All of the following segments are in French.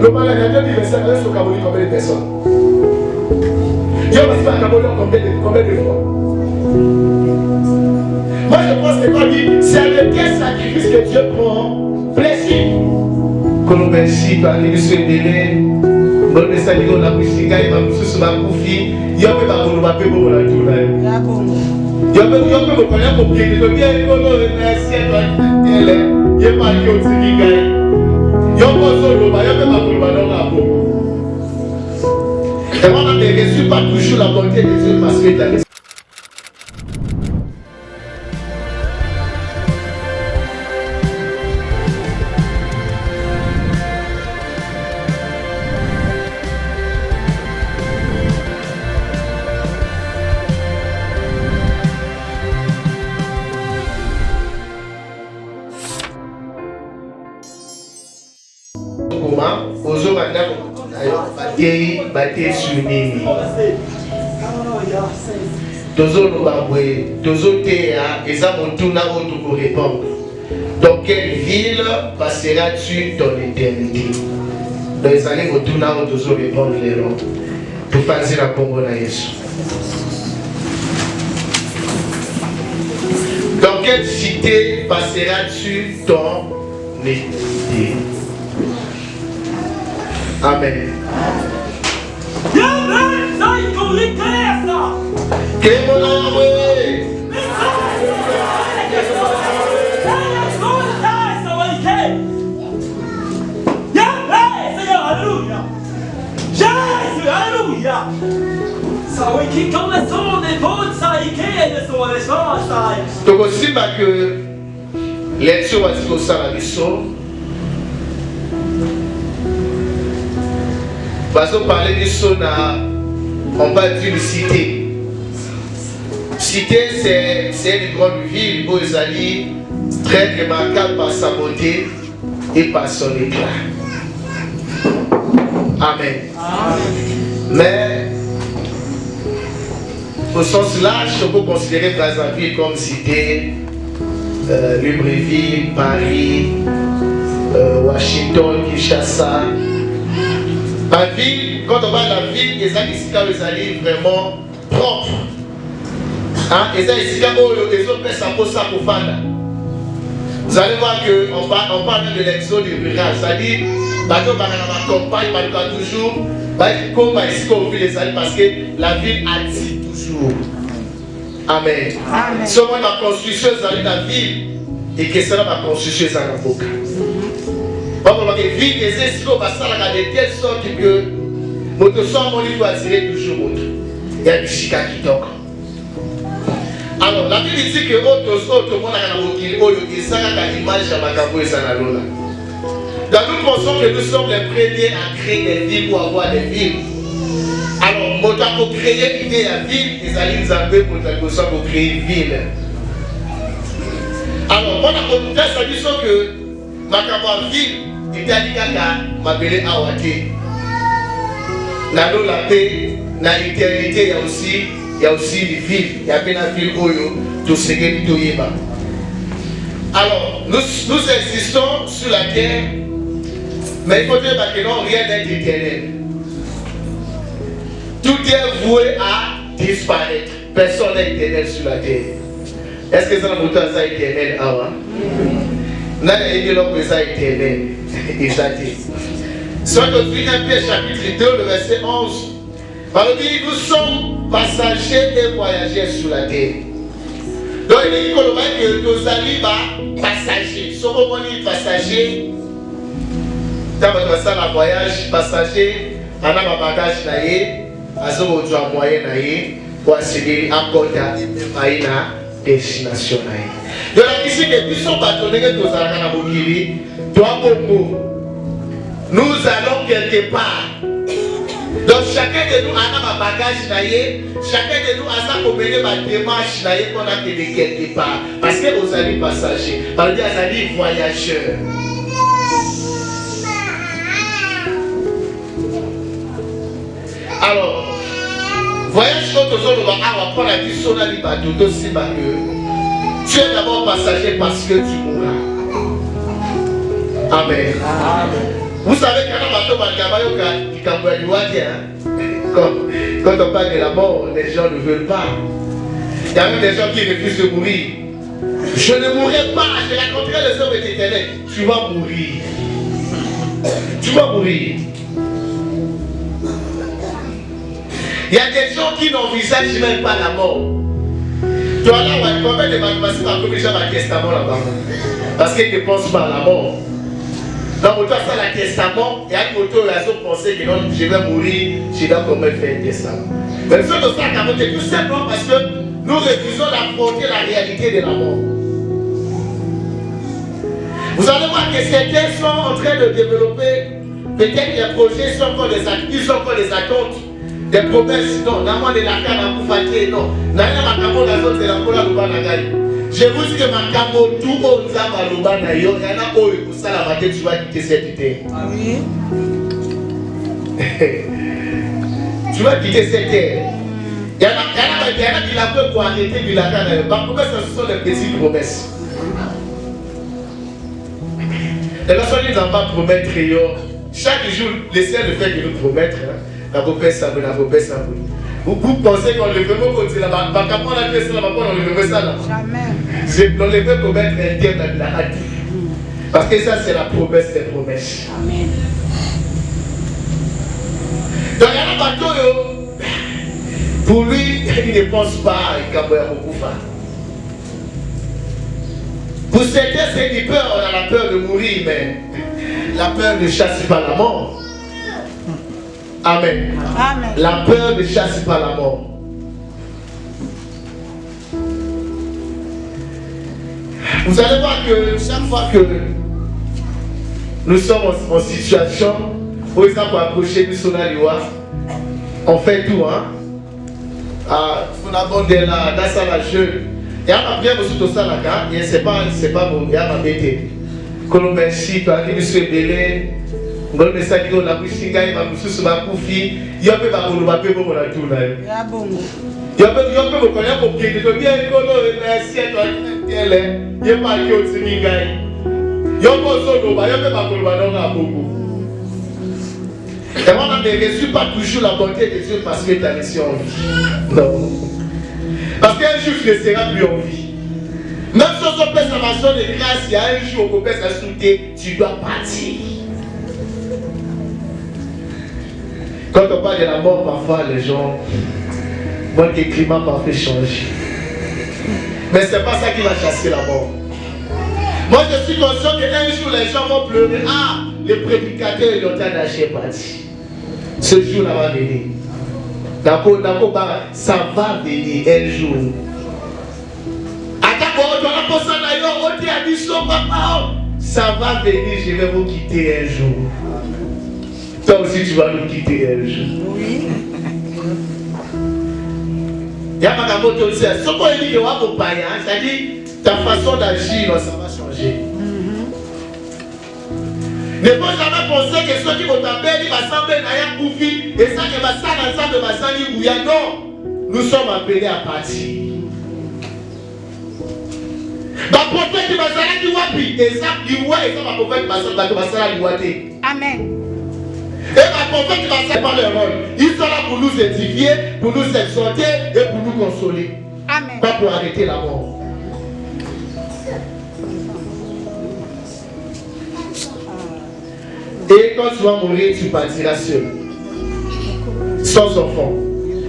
Le malade a dit, mais ça reste au Cameroun combien de personnes? Il y a aussi à Cameroun combien de fois? Moi je pense que quand dit, c'est avec quel sacrifice que Dieu prend plaisir. Colombesi, Paris, Suédélé, Bonne Saligo, la Musica, et ma Moussous, ma Koufi, il y a un peu de bon la tour là. Il y a un peu de connaître pour bien, il y a un peu de merci à toi, il y a pas de autre qui gagne. Il y a un peu de il y a un peu de dans la peau. Et moi, je ne reçois pas toujours la bonté de Dieu parce que tu as dans quelle ville passeras-tu ton éternité? Dans les années où tu n'as pas répondre les noms. Pour faire la Congo na Yesu. Dans quelle cité passeras-tu ton éternité? Amen. Que mon amour. Donc aussi que l'élection va dire au Salabiso. Parce qu'on parlait du Sona, on va dire une cité. Cité, c'est une grande ville où ils allaient très remarquable par sa beauté et par son éclat. Amen. Mais au sens large, on peut considérer Brazzaville comme cité, Libreville, Paris, Washington, Kinshasa. La ville, quand on va à la ville, les allées vraiment propres. Les vous allez voir qu'on parle de l'exode rural, c'est-à-dire que dans la campagne, toujours, comme ici qu'on vit les alliés, parce que la ville attire toujours. Amen. Seulement la construction de la ville et que cela va construire dans la boca. Donc, la ville des escrocs va s'arrêter de telle sorte que votre sang doit attirer toujours autre. Il y a du chica qui toque. Alors, la Bible dit que autres monde a une image à Macabo et Sanalola. Nous pensons que nous sommes les premiers à créer des villes pour avoir des villes. Alors, pour créer l'idée de la ville, les alliés nous avaient pour créer une ville. Alors, on a fait ça dit que Macabo ville était à m'appeler Awate. Dans la paix, dans l'éternité, il y a aussi des villes. Il y a bien une ville Oyo, tout ce qui est Toyeba. Alors, nous existons sur la terre, mais il faut dire que non, rien n'est éternel. Tout est voué à disparaître. Personne n'est éternel sur la terre. Est-ce que ça n'a pas été éternel avant? Non, il y a une autre chose éternelle. Il s'est dit. Soit aujourd'hui, un Pierre chapitre 2, le verset 11. Par le dit, nous sommes passagers et voyageurs sur la terre. Donc il dit que nos amis sont passagers. Si on dit passager, quand on fait un voyage, passager, on a un bagage, on a un moyen pour accéder à la destination. Donc ici, nous sommes bâtonnés que nous allons nous allons quelque part. Donc chacun de nous a un bagage, chacun de nous a sa démarche pour aller quelque part. Parce que vous allez passagers, parce que vous allez voyageurs. Alors, voyage quand on va prendre la question dans les bateaux, tu es d'abord passager parce que tu mourras. Amen. Vous savez quand on parle de la mort, les gens ne veulent pas. Il y a même des gens qui refusent de mourir. Je ne mourrai pas, je raconterai les hommes éternels. Tu vas mourir. Tu vas mourir. Il y a des gens qui n'envisagent même pas la mort. Tu vois là, combien de mathématiques par comme les gens dans le testament là-bas? Parce qu'ils ne pensent pas à la mort. Donc, on doit faire le testament et à un moto, ils ont pensé que non, je vais mourir, je dois comment faire un testament. Mais nous sommes dans ça, tout simplement parce que nous refusons d'affronter la réalité de la mort. Vous allez voir que certains sont en train de développer peut-être des projets, ils sont encore des attentes, des promesses. Non, non, de la canne pour fatiguer, non. Je vous dis que ma camo, tout le monde a loba na yo, il y en a où ça la matin tu vas quitter cette terre. Ah oui. Tu vas quitter cette terre. Il y en a qui l'a fait pour arrêter de la canne. Pourquoi ce sont des petites promesses? Les personnes ne doivent pas promettre. Chaque jour, l'essai de faire que nous promettre. La promesse, ça veut la promesse, ça veut. Vous pensez qu'on le veut continuer là-bas? Pas qu'à prendre la pièce là-bas, on ne veut ça là. Jamais. On le veut promettre un terme dans la hâte. Parce que ça, c'est la promesse des promesses. Amen. Donc, il y a un bateau, pour lui, il ne pense pas à Gabriel Mokoufa. Pour certains, c'est une peur, on a la peur de mourir, mais la peur ne chasse pas la mort. Amen. Amen. La peur ne chasse pas la mort. Vous allez voir que chaque fois que nous sommes en situation où ils ont approché du Sonaliwa, on fait tout, hein. On abonde là, dans ça la jeune. Et on a bien reçu tout ça là, et c'est pas bon, il y a ma bête. Comme merci, toi qui me suis belé. Ngolo mesaki ko la kushinga ba mususu ba kufi yope ba bolo ba pe bo la tuna ya bongo yope ko konya ko kende to bien ko no na sie to tele ye ma ki o tininga yopo so do ba yope ba bolo ba no na bongo. Et moi ne reçois pas toujours la bonté de Dieu parce que tu as laissé en vie. Non. Parce qu'un jour tu ne seras plus en vie. Même si on peut s'amasser de grâce, il y a un jour où on peut s'assurer, tu dois partir. Quand on parle de la mort, parfois les gens voient que le climat parfait change. Mais ce n'est pas ça qui va chasser la mort. Moi je suis conscient qu'un jour les gens vont pleurer. Ah, le prédicateur est en train d'acheter parti. Ce jour-là va venir. D'accord, ça va venir un jour. Ça va venir, je vais vous quitter un jour. Toi aussi, tu vas nous quitter un jour. Oui. Il y a pas qu'à moto aussi. Ce qu'on dit que tu vas vous payer, c'est-à-dire ta façon d'agir, ça va changer. Ne faut jamais penser que ceux qui vont t'appeler, ils vont s'appeler Naya Koufi, et ça, que va s'arranger de Massani Bouya. Non, nous sommes appelés à partir. Ma prophète qui va s'arranger Wapi, et ça, il voit, et ça, ma prophète qui va s'arranger Wate. Amen. Et ma prophète qui va s'arranger par le rôle. Ils sont là pour nous édifier, pour nous exhorter et pour nous consoler. Amen. Pas pour arrêter la mort. Et quand tu vas mourir, tu partiras seul. Sans enfant.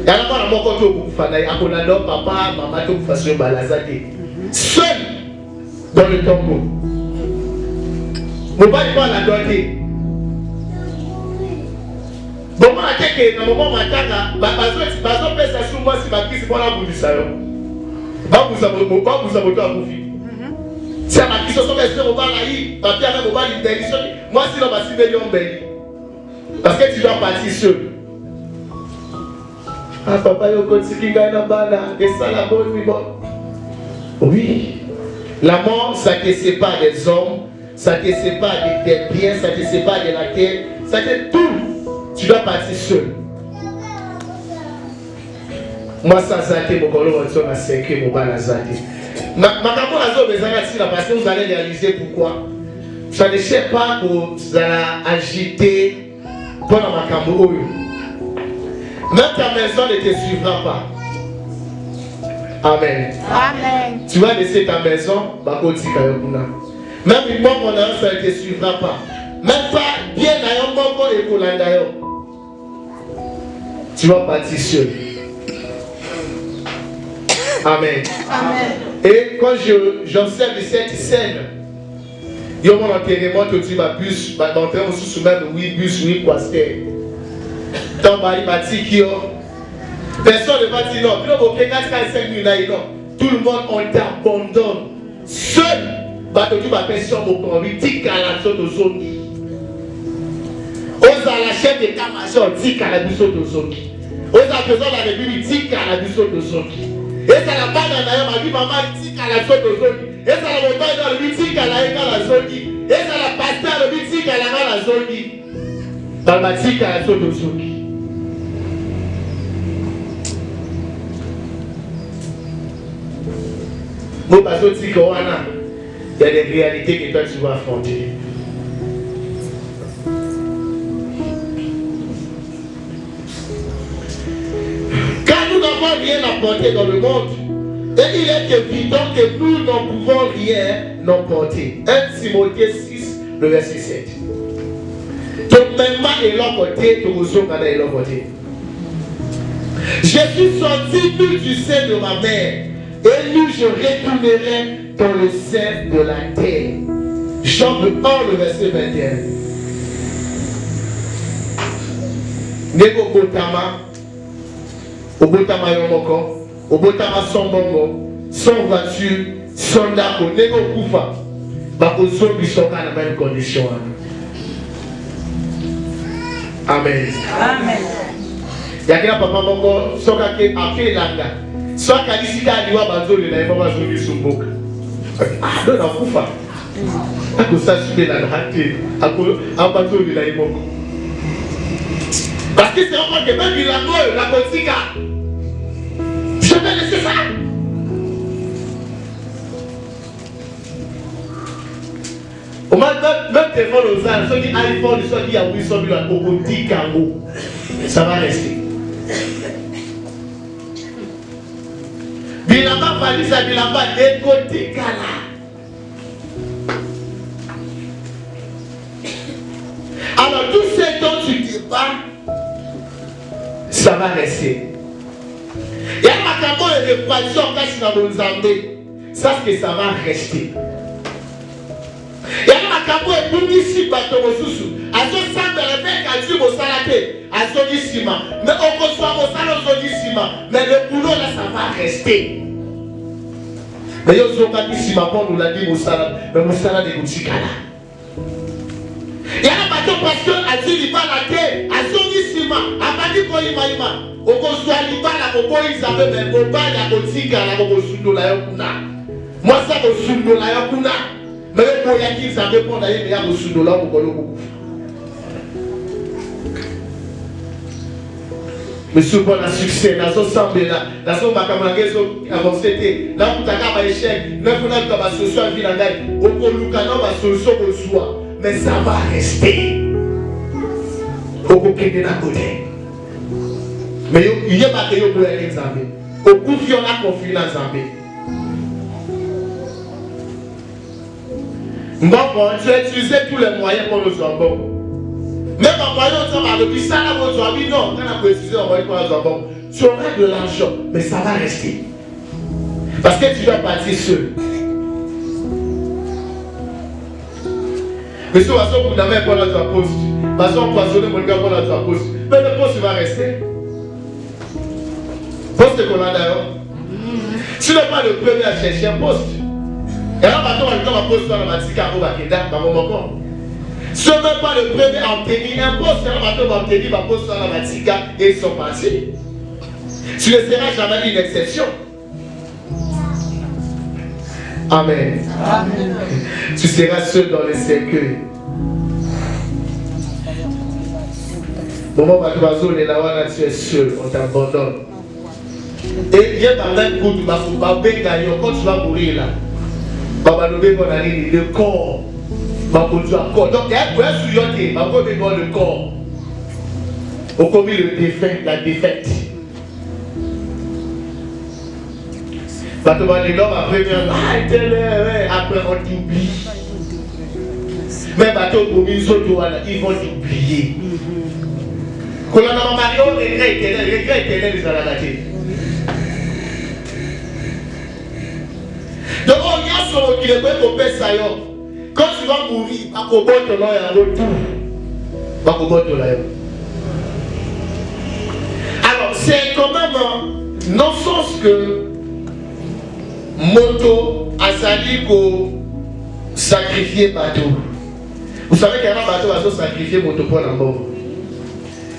Et alors, quand tu vas mourir, papa, maman, tu vas faire seul dans le tombeau. Mon père va la doter. Bon, moi, je suis moment où je suis moi, si ma crise pour la bouche, ça vous avez si à ma question, je vais faire papier avec mobile interdiction. Moi, si on va s'y venir en Belgique. Parce que tu dois partir seul. Ah, papa, il y a un petit qui gagne la balle. Et ça, la bonne, oui, bon. Oui. La mort, ça ne te sépare des hommes, ça ne te sépare des biens, ça ne te sépare de la terre, ça te tout. Tu dois partir seul. Moi, ça, ça a été mon colon, on a séqué mon bal à Zati. Ma camarade a besoin de parce que vous allez réaliser pourquoi. Ça ne sert pas que ça a agité pendant ma cambo. Même ta maison ne te suivra pas. Amen. Amen. Tu vas laisser ta maison, même moi, mon âme, ça ne te suivra pas. Même pas bien d'ailleurs, mon et pour d'ailleurs. Tu vas partir seul. Amen. Amen. Et quand j'observe cette scène, il y a mon enterrement, tu dis, ma bus, ma enterrement sous même, oui, bus, oui, poisson. Tant il m'a dit qu'il y a. Personne ne va dire non. Puis non, tout le monde, on t'abandonne. Seul, tu vas personne au conduit, tu qu'à la zone de zone. On a la chaîne de Kamachon, tu qu'à la buisson de zone. On a besoin de la République, tu qu'à la buisson de zone. Et ça la part d'ailleurs, ma vie, maman, tu qu'à la zone de zone. Et ça la montagne dans le but, tu qu'à la zone. Et ça la pasteur, le but, tu qu'à la zone. Dans la tique à la zone de zone. Il y a des réalités que toi tu vas affronter. Quand nous n'avons rien apporté dans le monde, et il est évident que nous n'en pouvons rien emporter. 1 Timothée 6, le verset 7. Donc même et l'autre côté, tout le monde est l'autre côté. Je suis sorti du sein de ma mère. Et nous, je retournerai dans le sein de la terre. Jean 1, le verset 21. Nego Botama, Obotama Yomoko, Obotama sans bongo, sans voiture, sans dako, Nego Koufa, Bako Zombi Soka dans la même condition. Amen. Amen. Yakina Papa Mongo, Soka Ke Aké Langa. Soit Kalisika Aliwa Bazoli, la information du Sumboka. Ah, non, non, Koufa. A cause ça, je vais la rater. A cause de la Imoko. Parce que c'est encore que même il a mort, la Kosika. Je vais laisser ça. Au moins, même téléphone aux ânes, ceux qui iPhone, ceux qui a oui, ceux qui ont beaucoup dit Kango. Ça va rester. Bilamba Falisa, Bilamba, écoutez Kala. Alors, tout ce dont tu te bats, ça va rester. Il y a ma caméra de réparation quand je suis dans mon ça c'est que ça va rester. Il y a ma caméra de publicité bateau sous. À ce sang de la paix quand tu vas salater, à ce ciment. Mais on reçoit mon salon au ciment. Mais le boulot là, ça va rester. Mais yo zoka ici ma bonne nous l'a dit Moussala, mais Moussala de Goutikala. Il y a un bateau parce que a dit il va la terre, a son ici a pas dit quoi il va. Au consoir il va la bobo ils avaient mais au bas la Goutikala bobo sundo la yokuna. Moi ça au sundo la yokuna. Mais au boya qui ça répond d'ailleurs mais au sundo la bobo beaucoup. Monsieur pour le succès, dans son semblé là, dans son macamangué, avancé, là où tu as un échec, là où tu as une solution à vie, au Koluka, non, ma solution au soi, mais ça va rester. Au Kokene d'un côté. Mais il n'y a pas que vous pouvez l'examiner. Au coup, il y en a confiance en lui. Bon, tu as utilisé tous les moyens pour nous en bon. Même en voyant ça, depuis ça, là, votre ami, non, quand on a utilisé en voyant pour nous bon, tu auras de l'argent, mais ça va rester. Parce que tu vas partir seul. Mais si on va se pour n'avoir pas notre poste, parce qu'on poissonne mon gars pour notre poste, mais le poste va rester. Poste qu'on a d'ailleurs. Si tu n'es pas le premier à chercher un poste, et là, maintenant, on va poste dans la matique à Obakeda, dans mon moment. Si on n'est pas le premier à obtenir un poste, on va obtenir un poste dans la matica et ils sont passés. Tu ne seras jamais une exception. Amen. Amen. Tu seras seul dans les cercueils. Moment où tu es seul, on t'abandonne. Et il y a dans un coup, tu vas quand tu vas mourir là. Le corps Donc, il y a un point sur le corps. On commet le défunt, la défaite. Parce que l'homme après, après on t'oublie. Mais ils vont t'oublier. Quand on a marié, on regret éternel, ils ont raté. Donc on y a sur le au père Sayon. Quand tu vas mourir, à Kobo ton nom et à retour. À Kobo ton nom. Alors c'est quand même non sens que moto a sali pour sacrifier bateau. Vous savez qu'il y a un bateau qui va sacrifier moto pour la mort.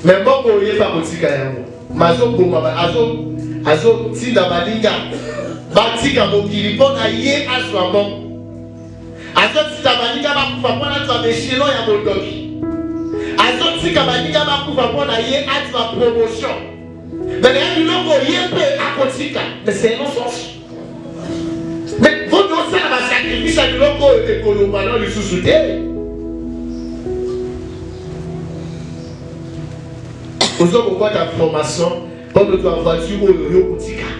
Mais bon, il n'y a pas de tika. Mazo Boma, Azo Tinda Balinga, Batika Mokili, Bon Aye, Aswamon. Azo Tinda Balinga, Bakoufa, Pona, Meshelo, Yamodoki. Azo Tika Balinga, Bakoufa, Pona, Aye, Aswa promotion. Mais il y a un logo, Yepe, Akotika. Mais c'est un non-sens. Mais vous devez faire un sacrifice à l'eau et que le ballon lui sous-souter. Vous avez pourquoi ta formation, comme de ta voiture au Yoyo Koutika.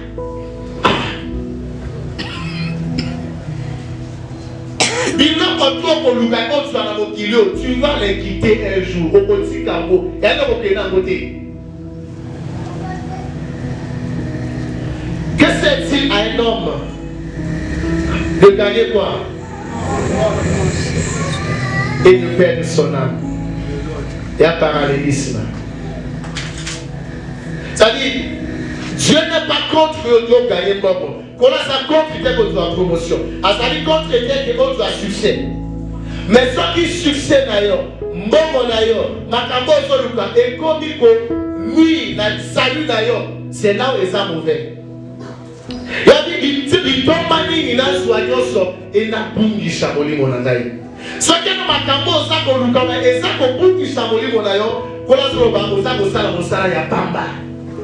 Il n'a pas toi pour le gars, tu vas dans kilo, tu vas les quitter un jour au Koutika. Il y a un autre d'un côté. Que c'est-il à un homme de gagner quoi? Et de perdre son âme. Il y a parallélisme. C'est-à-dire, Dieu n'est pas contre de gagner beaucoup. Quand on a contre l'idée que tu as promotion. C'est-à-dire contre l'idée que tu as succès. Mais ceux qui succès d'ailleurs, bon d'ailleurs, Makambo Soluka, et comme il dit, lui, salut d'ailleurs, c'est là où ils sont mauvais. Il a dit, il tombe il a soigné et n'a pas de chamoli mon andaï. Ce qui est Makambo Soluka, et ça qu'on peut dire chamoli mon ayo, qu'on a trouvé au Sala, il y a Bamba.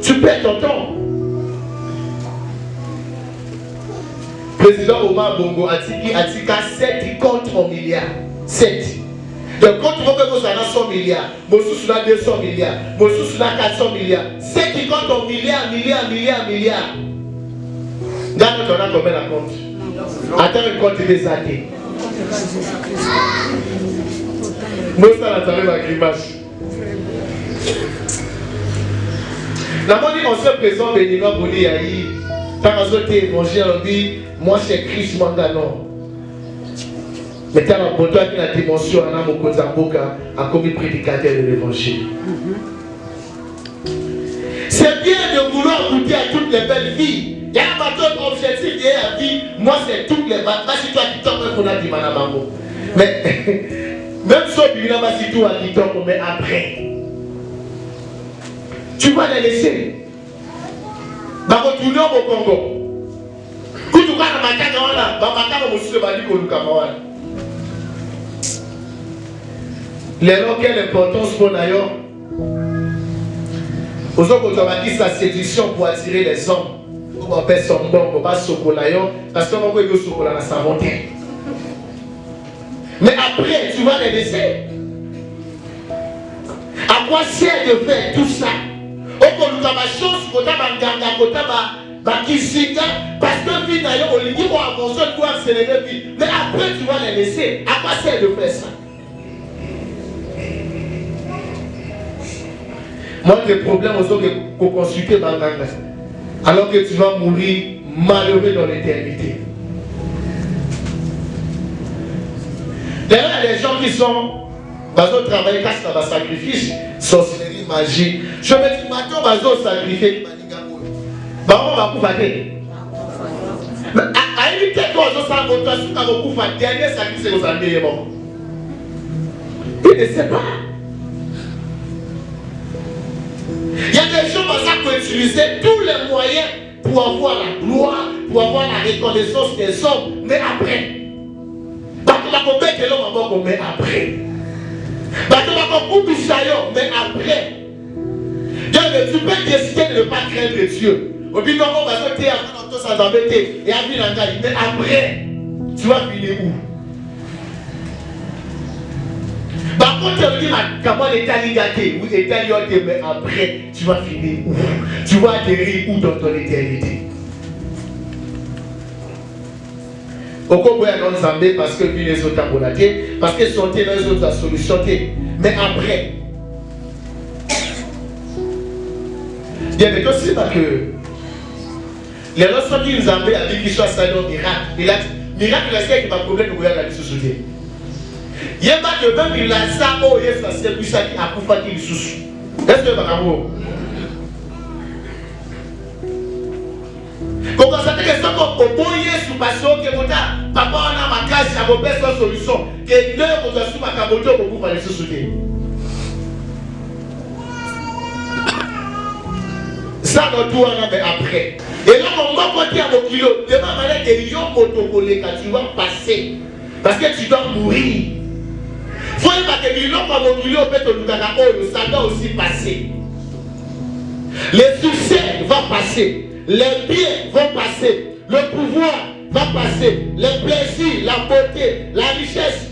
Tu perds ton temps. Président Omar Bongo a dit 7 contre 1 milliard. 7. Donc quand tu vois que vous avez 100 milliards, moi je suis là 200 milliards, moi je suis là 400 milliards. 7 contre 1 milliard. Regarde ton a combien la compte. Attends le compte des années. Moi ça l'attendait ma grimace. La monnaie on se présente béninois pour dire quand on a été évangile, on dit moi c'est Christ Mangano. Mais quand on a la dimension, on a mon Kozamboka a commis prédicateur de l'évangile. C'est bien de vouloir goûter à toutes les belles vies. Il y a un bateau objectif de la vie. Moi c'est toutes les belles. Si toi qui t'en qu'on a dit Manamamo. Mais même si tu as dit tout à qui t'en mais après. Tu vas les laisser. Bah, retourner au Congo. Quand tu vas dans ma carte, bah, monsieur va dire qu'on les gens, quelle importance pour d'ailleurs. Aux autres, on va dire sa séduction pour attirer les hommes. On va faire son bon, on va socolayon, parce qu'on va faire socola dans sa montagne. Mais après, tu vas les laisser. À quoi sert de faire tout ça? On a ma chance, on a ma garde, on a ma kisinga, parce que vie d'ailleurs, on lui dit qu'on a besoin de pouvoir accélérer. Mais après, tu vas les laisser. À quoi sert de faire ça? Moi, les problèmes aux autres qu'on consulter dans l'anglais. Alors que tu vas mourir malheureux dans l'éternité. D'ailleurs, il y a des gens qui sont dans un travail, casse dans un sacrifice, sorcellerie, magie. Je me dis, maintenant, dans un sacrifice, on va pouvoir aller. Mais à une tête, on va pouvoir faire dernier sacrifice, c'est aux amis. Il ne sait pas. Il y a des gens qui ont utilisé tous les moyens pour avoir la gloire, pour avoir la reconnaissance des hommes, mais après. Parce que la combat que l'homme va commettre après. Parce que la combat mais après. Donc tu peux décider de ne pas craindre Dieu. Au bout d'un moment, on va se dire, ça va mettre, et après, tu vas finir où? Par contre, tu vas dire, comment l'État ligaté, ou l'État ligaté, mais après, tu vas finir où? Tu vas atterrir où dans ton éternité? Pourquoi vous avez ensemble parce que les autres ont abonné, parce que sont les autres solutions, mais après. Bien, mais aussi parce que les gens qui nous ont dit qu'ils soient salés au miracle, miracle, c'est pas problème de regarder la société. Il y a pas que même il a ça, oh, il y a ça, c'est plus ça qui a pour faire qu'il sous. Est-ce que c'est bon? Quand on s'attend que ça, on peut y sous passion, que mon papa on a ma case, il y a vos belles solutions, que l'heure on doit sous ma caboto pour vous faire les sous-souder. Ça, on doit en avoir après. Et là, on va porter à vos kilos. De ma manière que yon autocollé quand tu vas passer. Parce que tu dois mourir. Il faut pas que yon à vos kilos, ça doit aussi passer. Les succès vont passer. Les biens vont passer. Le pouvoir va passer. Les plaisirs, la beauté, la richesse.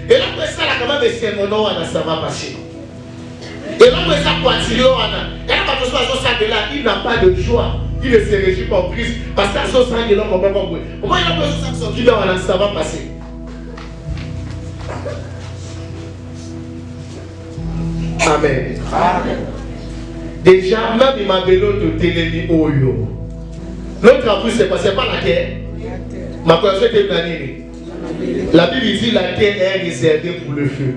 Et là, après ça, là, quand même, c'est mon nom, ça va passer. Et là, après ça, il n'a pas de joie. Il ne se réjouit pas en Christ. Parce que ça, c'est un comment on va. Au moins, il a besoin de sortir dans ça va passer. Amen. Amen. Déjà, même il m'a vélo de télémi Oyo. L'autre en plus, c'est pas la terre. Ma connaissance est planée. La Bible dit la terre est réservée pour le feu.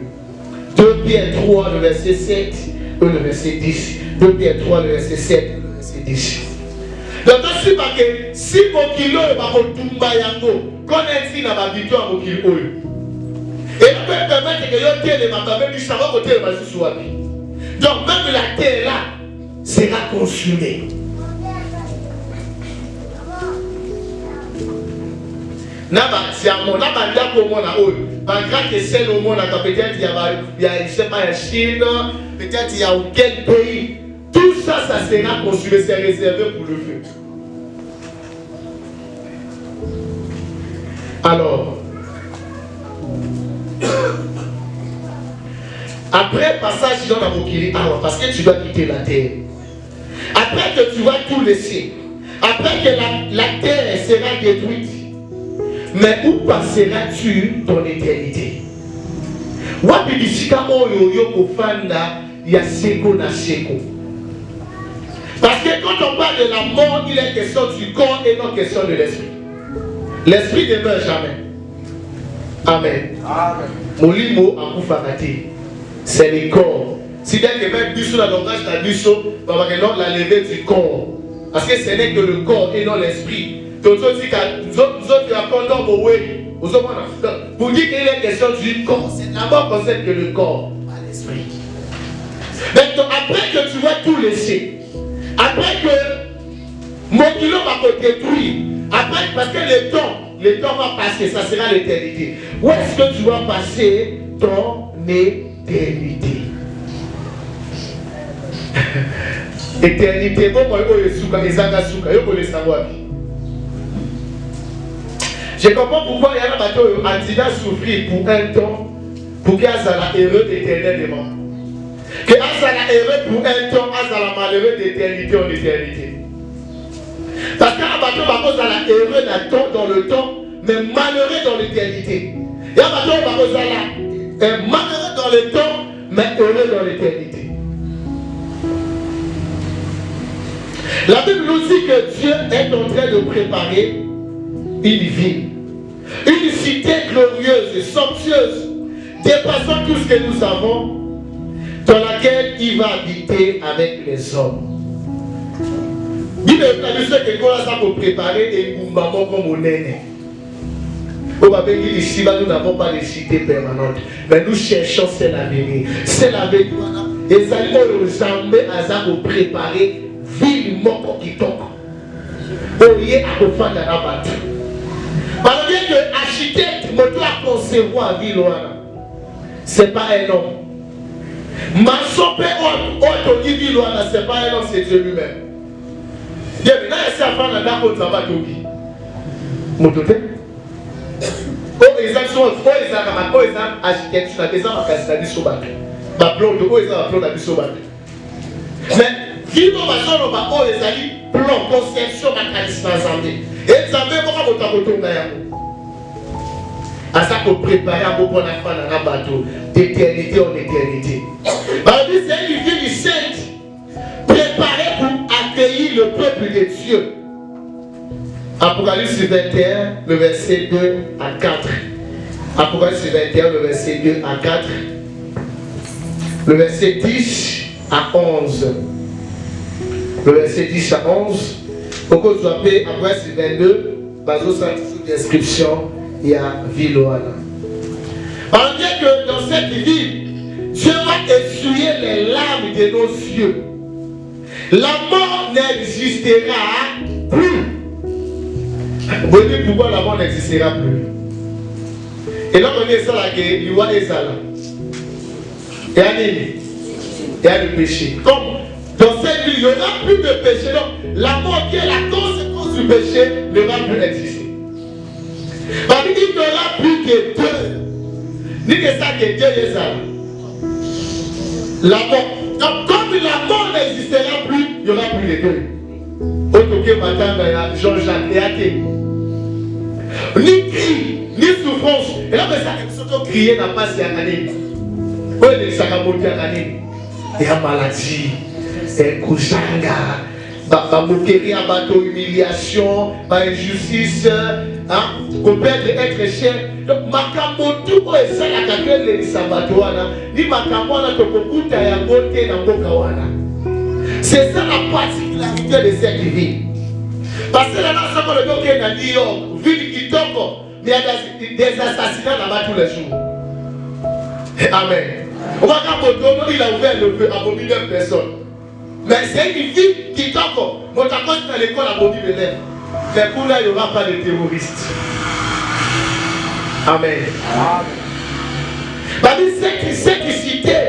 2 Pierre 3, le verset 7, le verset 10. 2 Pierre 3, le verset 7, le verset 10. Donc, si mon kilo est pas au Tumba Yango, connaît-il dans ma vidéo à mon kilo? Et là, peut permettre que yo terre ma babé du savon côté de ma sous-soie. Donc, même la terre là sera consumée. Naba, c'est à mon naba pour moi là haut. Malgré que c'est au monde, peut-être il y a, je sais pas, la Chine, peut-être il y a quel pays. Tout ça, ça sera consumé, c'est réservé pour le feu. Alors, après passage dans la Mokiri, alors parce que tu dois quitter la terre. Après que tu vas tout laisser, après que la terre sera détruite, mais où passeras-tu ton éternité? Wapi bisika oyo yo kofanda ya seko na seko. Parce que quand on parle de la mort, il est question du corps et non question de l'esprit. L'esprit ne meurt jamais. Amen. Amen. Molimo akufakati. C'est le corps. Si dès que même biso la langage la biso, on va la lever du corps. Parce que ce n'est que le corps et non l'esprit. Pour dire qu'il est question du corps, c'est d'abord concept que le corps, pas l'esprit. Maintenant, après que tu vas tout laisser, après que mon kilo va te détruire, après, parce que le temps va passer, ça sera l'éternité. Où est-ce que tu vas passer ton éternité? Éternité, je comprends pourquoi il y a un bateau qui a souffert pour un temps, pour qu'il soit heureux éternellement. Que soit heureux pour un temps, soit malheureux d'éternité en éternité. Parce qu'un bateau va être heureux dans le temps, mais malheureux dans l'éternité. Et un bateau va être malheureux dans le temps, mais heureux dans l'éternité. La Bible nous dit que Dieu est en train de préparer une ville, une cité glorieuse et somptueuse, dépassant tout ce que nous avons, dans laquelle il va habiter avec les hommes. Il est prévu que nous avons préparé et nous avons comme on est. Nous n'avons pas de cité permanente, mais nous cherchons celle l'avenir. C'est l'avenir. Et ça nous avons préparé ville moko kitoko. Au lieu à refaire la rabatte. Parce que l'architecte me doit concevoir ville, ce n'est pas un homme. Masope auto ville, ce n'est pas un homme, c'est Dieu lui-même. Bien, maintenant, il y a un peu de travail. Motote. Oh, ils ont architecture, ils ont un plan de mais qui va faire le plan conception et à ça pour préparer un bon enfant dans un bateau d'éternité en éternité. C'est une vie sainte préparée pour accueillir le peuple de Dieu. Apocalypse 21, le verset 2 à 4. Apocalypse 21, le verset 2 à 4. Le verset 10 à 11. Le verset 10 à 11. Pourquoi vous appelez Apocalypse 22, basé sur la description, il y a Villoana. On dit que dans cette vie, Dieu va essuyer les larmes de nos yeux. La mort n'existera plus. Vous voyez pourquoi la mort n'existera plus. Et là, on est ça là, il y a des salles. Il y a le péché. Comme dans cette vie, il n'y aura plus de péché. Donc, la mort qui est la conséquence du péché ne va plus exister. Parce qu'il n'y aura plus que deux. Ni que ça que Dieu est ça. La mort. Donc, comme la mort n'existera plus, il n'y aura plus de deux. Autoké matin, Jean-Jacques et athée. Ni cri, ni souffrance. Et là, ça, surtout crier n'a pas si à l'année. Oui, il y a maladie, kushanga, moquerie, humiliation, injustice, qu'on peut être cher. Donc, makamotu est ça la kakele les sabatoana, ni makamwana tokokuta ya gote na mbokawana. C'est ça la particularité de cette vie. Parce que là, nous sommes le bloqué dans New York, ville qui tombe, mais il y a des assassinats là-bas tous les jours. Amen. On va dire il a ouvert le feu à 9 personnes. Mais c'est une ville qui tombe. Mon accroche dans l'école à Bobby Belém. Mais pour là, il n'y aura pas de terroristes. Amen. Parce que cette cité,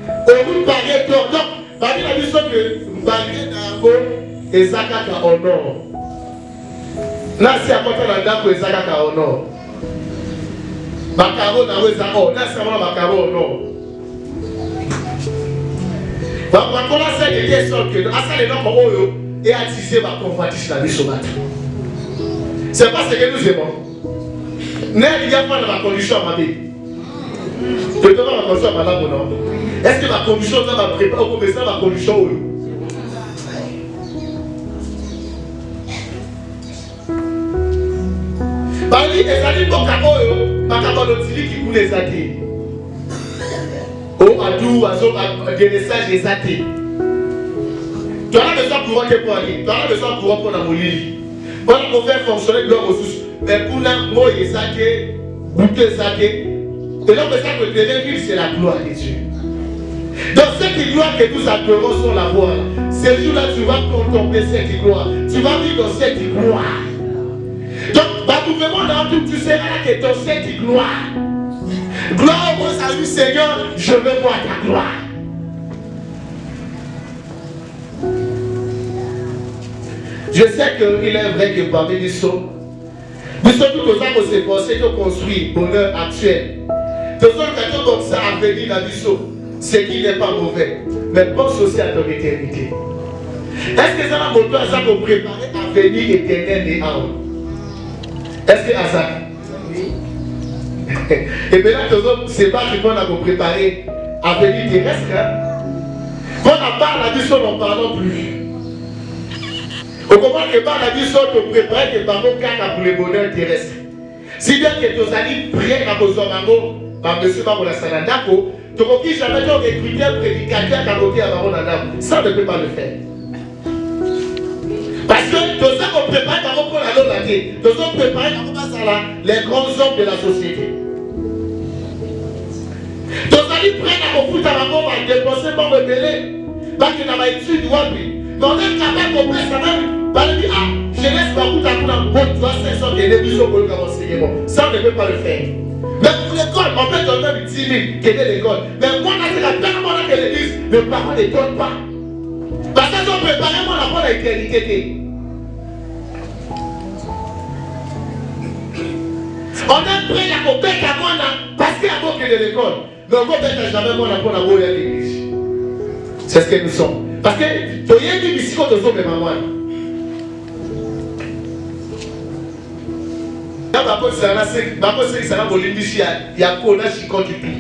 on vous paraît donc, parce que la mission que vous parlez d'un et Zakaka au nord. Là, c'est à côté d'un dame et Zakaka au nord. Bakaro na weza o, là c'est vraiment Bakaro au nord. Donc, on va commencer à dire que à ça les gens et attiser ma convoitise la vie sur matin. C'est pas ce que nous aimons. N'est-ce pas ma condition à ma vie? Je te donne ma condition à ma langue ou non? Est-ce que ma condition va préparer au commerçant ma condition ou Bali et Zali Bokabo, Makabalotili qui coule les athées. Oh, Adou, Azo, des messages des athées. Tu as besoin pour rentrer pour aller. Tu as besoin pour rentrer pour aller. Pour faire fonctionner l'homme ressources. Mais pour la mort et athées, bouter les athées. Et l'homme ça que de c'est la gloire de Dieu. Dans cette gloire que nous adorons sur la voie, ce jour-là, tu vas contempler cette gloire. Tu vas vivre dans cette gloire. Donc, tu seras là que dans cette gloire. Gloire au salut, Seigneur, je veux voir ta gloire. Je sais qu'il est vrai que parmi nous sommes tout ça pour se penser de construire bonheur actuel. Tout ça comme ça à venir dans l'issue, ce qui n'est pas mauvais. Mais pense aussi à ton éternité. Est-ce que ça va monter à ça pour préparer un avenir éternel des âmes? Est-ce que à ça? Et maintenant, c'est pas qu'on a préparé un avenir terrestre. Quand on parle à Dieu, on n'en parle plus. On comprend que par la vie, on prépare que par mon cas pour le bonheur terrestre. Si bien que tu as prêt à besoin de par monsieur Mamola Sanandako, tu n'as jamais recruté un prédicateur qui a voté à Mamonadam. Ça ne peut pas le faire. Parce que tout ça qu'on prépare pour la longue année, tout ça qu'on prépare pour les grands hommes de la société. Tout ça qui prennent à mon foot à Maman à dépenser pour me mêler, parce que dans ma étude, mais on est capable de comprendre ça même. Par exemple, je laisse ma route à mon bon, tu vois, 500 télévisions pour le enseignement. Ça, on ne peut pas le faire. Mais pour l'école, on peut donner 10 000 qui est l'école. Mais moi, c'est la peine que l'église, le parent ne donne pas. Parce qu'ils ont préparé moi la bonne éternité. On est prêt à couper à moi parce qu'il y a beaucoup de l'école. Mais on ne peut jamais moi pour la voie de l'église. C'est ce que nous sommes. Parce que tu y a des biscuits de zone de maman. Quand ma pote s'est lancée, ma pote s'est lancée au Limbichi, il y a quoi là, je suis contre tout.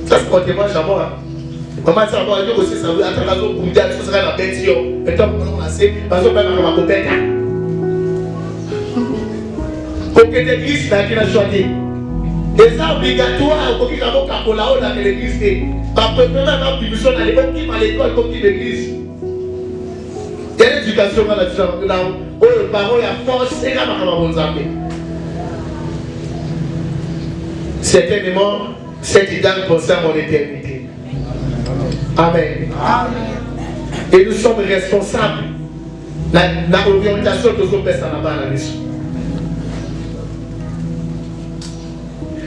Ça c'est pour témoin jamais. Maman dit d'abord, il y a aussi ça veut attendre la zone pour me dire que ce sera la bête. Et toi, on a lancé, parce que même ma copine. Pour que l'église n'a qu'à choisir. Et ça obligatoire pour qu'il y ait un là dans l'église. Parce que même la publication à l'école, qui à l'école, comme qui l'église. Il y a l'éducation dans la où le parole a forcé la maman. Certainement, cette idée concerne mon éternité. Amen. Amen. Et nous sommes responsables de l'orientation de nos personnes à la mission.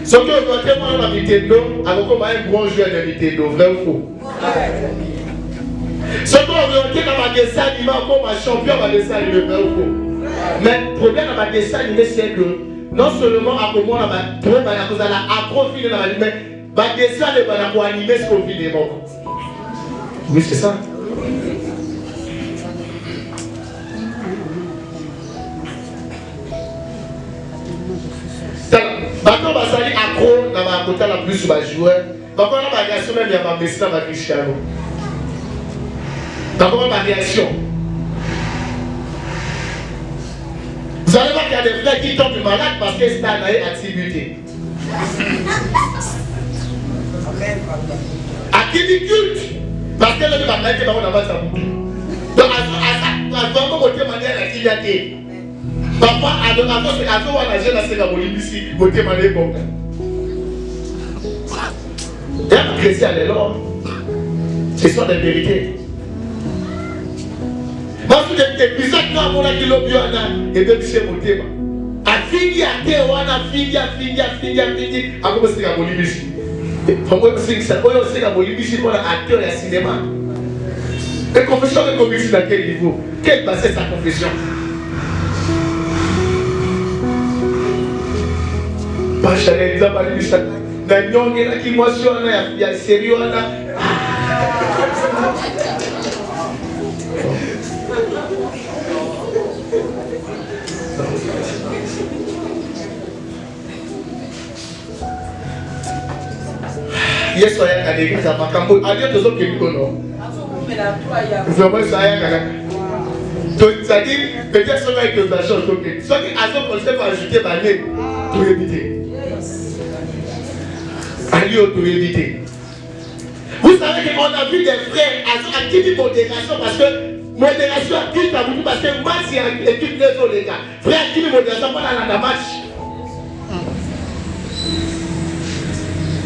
Ce que vous avez dans la Nintendo, alors qu'on a un grand joueur de Nintendo, vrai ou faux? Ce que vous avez dans ma dessin animé, comme un champion dans ma dessin animé, vrai ou faux? Mais le problème dans ma dessin animé, c'est que non seulement à comment on a trouvé la cause à la approfondir dans ma mais ma dessin animé pour animer ce qu'on vit des morts. Oui, c'est ça. Quand on va salir accro dans ma côté la plus sur ma joueur, quand on a ma réaction même il y a ma médecine dans ma Cristiano. Quand on a ma réaction. Vous allez voir qu'il y a des frères qui tombent malades parce que c'est un activité. Activité culte. Parce que là, il va mettre dans la base à bout. Donc, à ça, vraiment, on peut demander à l'activité. Papa, à la jeune, c'est la Bolivie ici, on peut demander bon. Et à chrétien, elle est là. Ce sont des vérités. Moi, je suis épisode dans mon akilo biona et de c'est mon thème. A fini à Tewana, fini, à comment c'est la Bolivie ici. Comment c'est ça? Comment c'est la Bolivie ici pour l'acteur et cinéma? Et confession de commission à quel niveau? Quelle base est sa confession? Pas chalet, ils ont parlé du chalet. La nyongue là qui motion, il y a sérieux là. Yes, soyez à l'église à Makambo. Allez, tous autres qui nous connaissent. Vraiment, soyez à l'église. C'est-à-dire, peut-être que avec les agents, ceux qui ont commencé par ajouter ma nez, pour éviter. Allez, pour éviter. Vous savez qu'on a vu des frères à qui dit modération parce que modération a dit à vous parce que moi, c'est une équipe des autres, les gars. Frère, qui dit modération, pas dans la match.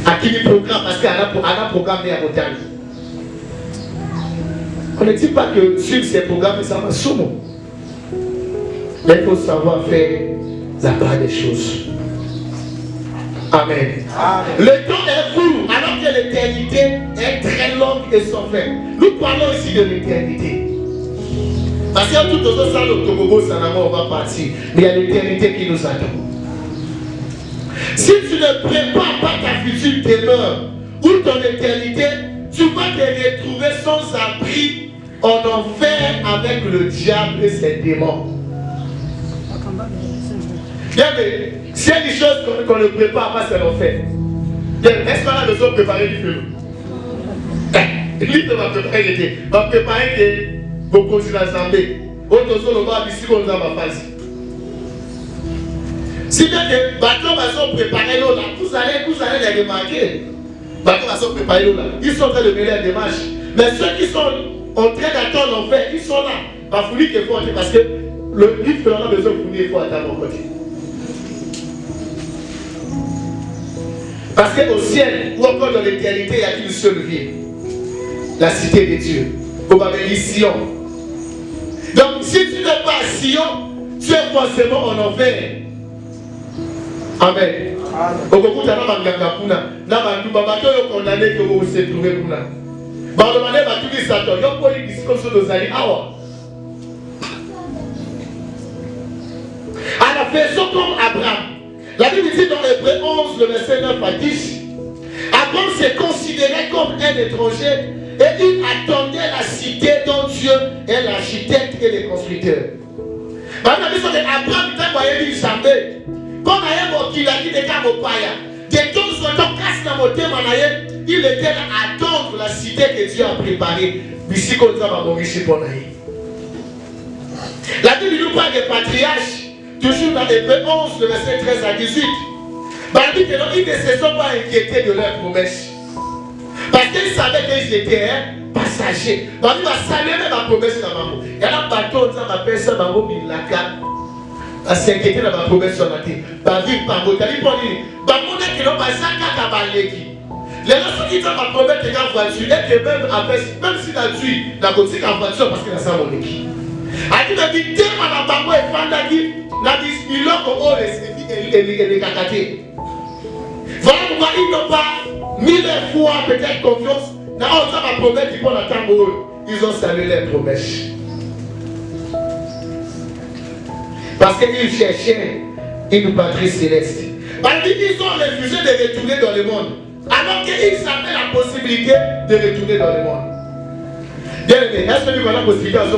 À qui dit programme parce qu'elle a un programme à montagne. On ne dit pas que suivre ces programmes, ça va souvent. Mais il faut savoir faire la part des choses. Amen. Amen. Le temps est court, alors que l'éternité est très longue et sans fin. Nous parlons ici de l'éternité. Parce que tout autour de ça, le Togogo, ça on va partir. Mais il y a l'éternité qui nous attend. Si tu ne prépares pas ta future demeure ou ton éternité, tu vas te retrouver sans abri en enfer avec le diable et ses démons. Bien, mais s'il y a des choses qu'on ne prépare pas, c'est l'enfer. Est-ce qu'on a besoin de préparer du feu? Lui, va préparer que vos consuls assemblés. Autre chose, on va ici qu'on a ma face. Si bien que bateau va se préparer l'eau là, vous allez les remarquer. Bateau va se préparer l'eau là. Ils sont en train de mener la démarche. Mais ceux qui sont en train d'attendre l'enfer, ils sont là. Pas fourni qu'il faut parce que le livre qu'on a besoin de fournir, il faut attendre mon côté. Parce qu'au ciel, ou encore dans l'éternité, il y a une seule ville. La cité de Dieu. Vous m'avez dit Sion. Donc, si tu n'es pas à Sion, tu es forcément en enfer. Amen. Au bout de la condamné que vous vous êtes trouvé pour là. Bah, le mané va tout dire ça. Il y a pas eu de comme ça nos alliés. À la façon comme Abraham. La Bible dit dans Hébreux 11, le verset 9 à 10, Abraham s'est considéré comme un étranger et il attendait la cité dont Dieu est l'architecte et le constructeur. Abraham dit jamais. Quand il a dit des cas au paya, des temps où il était là à attendre la cité que Dieu a préparée. La Bible nous parle des patriarches, toujours dans Hébreux 11, le verset 13 à 18. Il dit que non, ils ne se sont pas inquiétés de leur promesse. Parce qu'ils savaient qu'ils étaient passagers. Il va saluer même ma promesse dans ma main. Il y a un bateau, ça m'appelle ça, ma main, il l'a calme. À s'inquiéter dans ma promesse sur la terre. Pas vivre par votre vie pour dire. Bah, mon qui n'ont pas ça, qu'à balégui. Les gens qui ont ma promesse de la voiture, et que même si la tuile, la continue en voiture parce qu'il a ça mon équipe. A dit, mais vite, ma maman est fan d'agui, la discipline comme on les cacatés. Voilà pourquoi ils n'ont pas mis leur foi, peut-être confiance. Dans ma promesse, ils vont attendre. Ils ont salué les promesses. Parce qu'ils cherchaient une patrie céleste. Parce qu'ils ont refusé de retourner dans le monde. Alors qu'ils avaient la possibilité de retourner dans le monde. Bien aimé, est-ce que nous avons la possibilité de faire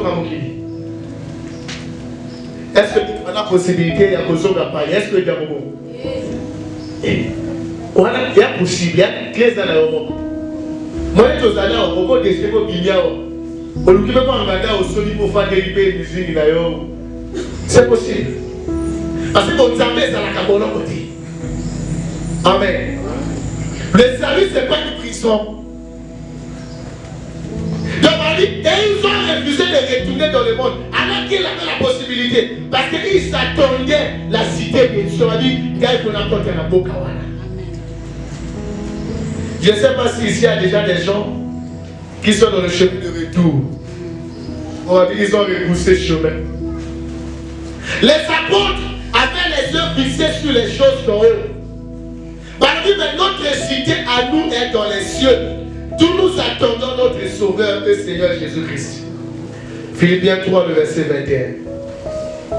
est-ce que nous avons la possibilité de faire est-ce que nous avons il y a possible, il y a 13 ans. Moi, je suis allé au Congo de Stéphane Bignao. On ne peut pas regarder au sol pour faire des musiques. C'est possible. Parce que mon Zambé, c'est la Kabbalah côté. Amen. Le salut, ce n'est pas une prison. Donc, et ils ont refusé de retourner dans le monde alors qu'ils avaient la possibilité. Parce qu'ils s'attendaient la cité de Dieu. On a dit, je ne sais pas s'il y a déjà des gens qui sont dans le chemin de retour. On va dire qu'ils ont repoussé le chemin. Les apôtres avaient les yeux fixés sur les choses d'en haut. Parce que notre cité à nous est dans les cieux. Tous nous attendons notre Sauveur, le Seigneur Jésus-Christ. Philippiens 3, le verset 21.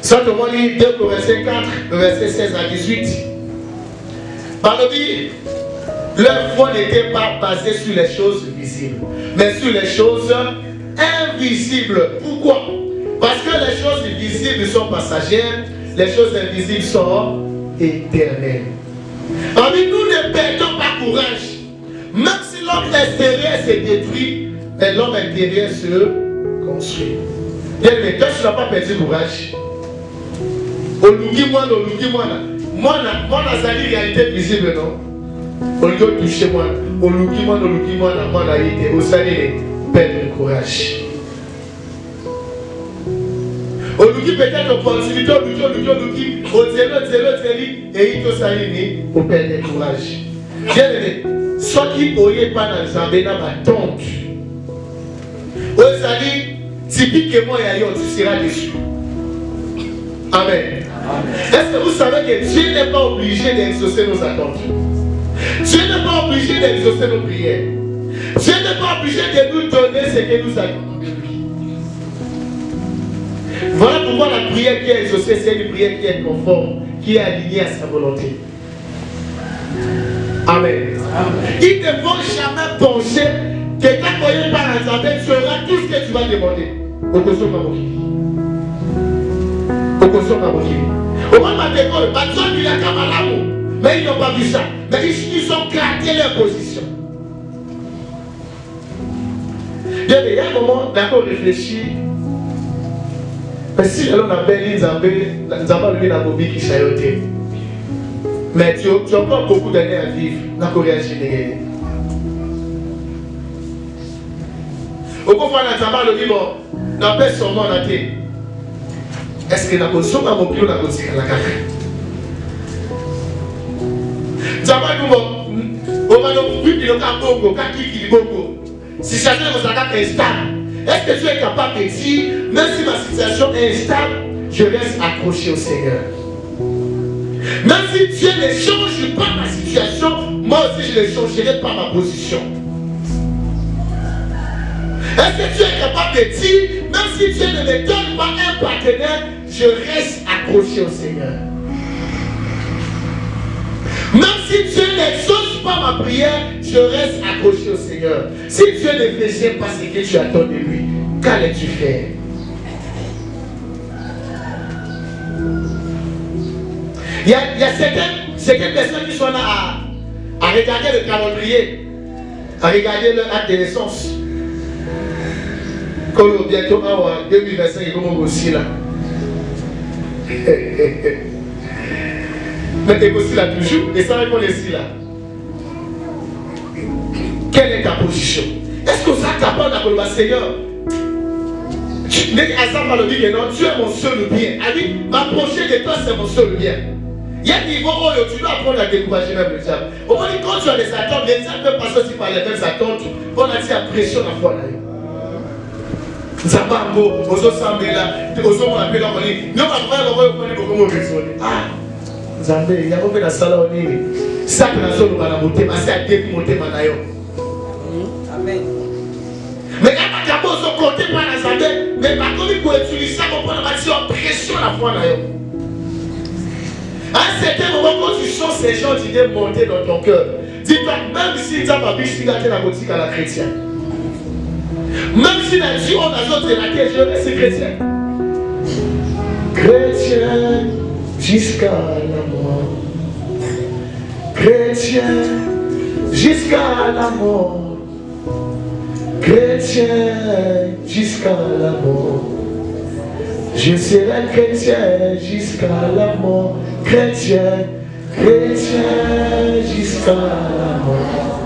Simplement lire 2 Corinthiens 4, le verset 16 à 18. Par le dit, leur foi n'était pas basée sur les choses visibles, mais sur les choses invisibles. Pourquoi? Parce que les choses visibles sont passagères, les choses invisibles sont éternelles. Parmi nous ne perdons pas courage. Même si l'homme extérieur se détruit, mais l'homme intérieur se construit. Bien, mais quand tu n'as pas perdu courage, moi, la réalité visible, non? On doit toucher moi. On la réalité. Au salaire, perdre le courage. On nous dit peut-être opportunité, on et il te salue, on perd le courage. Bien aimé, soit qui n'aurait pas dans Zambé, dans ma tente. Au salut, typiquement, tu seras déçu. Amen. Est-ce que vous savez que Dieu n'est pas obligé d'exaucer nos attentes? Dieu n'est pas obligé d'exaucer nos prières. Dieu n'est pas obligé de nous donner ce que nous attendons de lui. Voilà pourquoi la prière qui est exaucée, c'est une prière qui est conforme, qui est alignée à sa volonté. Amen. Ils ne vont jamais penser que quand tu es par exemple, tu auras tout ce que tu vas demander. Au coso Kamoki. Au coso Kamoki. Au moment de l'école, il a Kamalamu. Mais ils n'ont pas vu ça. Mais ils ont gardé leur position. Il y a un moment, d'accord, réfléchir. Mais si on appelle Nzambé, lui n'a pas qui chayoté. Mais tu as encore beaucoup d'années à vivre. N'a pas réagi négatif. Au contraire, Nzamba le dit bon, n'appelle son nom à thé. Est-ce que la position à mon pied ou la position à la caca? Nzamba nous bon, on va donc plus qu'il y a un bongo, qu'à qui il bongo. Si chacun de vos attaques est stable, est-ce que tu es capable de dire, même si ma situation est instable, je reste accroché au Seigneur? Même si Dieu ne change pas ma situation, moi aussi je ne changerai pas ma position. Est-ce que tu es capable de dire, même si Dieu ne me donne pas un partenaire, je reste accroché au Seigneur? si Dieu n'exauce pas ma prière, je reste accroché au Seigneur. Si Dieu ne faisait pas ce que tu attends de lui, qu'allais-tu faire? Il y a certaines personnes qui sont là à regarder le calendrier, à regarder leur acte de naissance. Comme bientôt en 2025, il commence aussi là. Mais tu es aussi là toujours, et ça répond ici là. Quelle est ta position? Est-ce que ça capable d'appeler le Seigneur? Azam va le dire que non, tu es mon seul bien. Elle dit, m'approcher de toi, c'est mon seul bien. Il y a des niveaux où tu dois apprendre à décourager même le diable. Au moins, quand tu as des attentes, les diables peuvent passer aussi par les mêmes attentes. On a dit la pression dans la foi là. Zabambo, Ozo Sambela, Ozo Mapela, nous avons fait beaucoup de choses. Ah, Zambé, il y a beaucoup de salons. Ça, tu as zone à monter, mais c'est à démonter Manayo. Amen. Mais quand tu as besoin de compter par la Zambé, mais par contre, il faut utiliser ça pour prendre la pression à la foi là. À un certain moment, quand tu sens ces gens d'idées monter dans ton cœur, dis-toi, même si tu as pas pu gâter la boutique à la chrétienne, même si la Dieu on a d'autres de laquelle je reste chrétien. Chrétien jusqu'à la mort. Chrétien jusqu'à la mort. Chrétien jusqu'à la mort. Je serai chrétien jusqu'à la mort. Chrétien, chrétien jusqu'à la mort.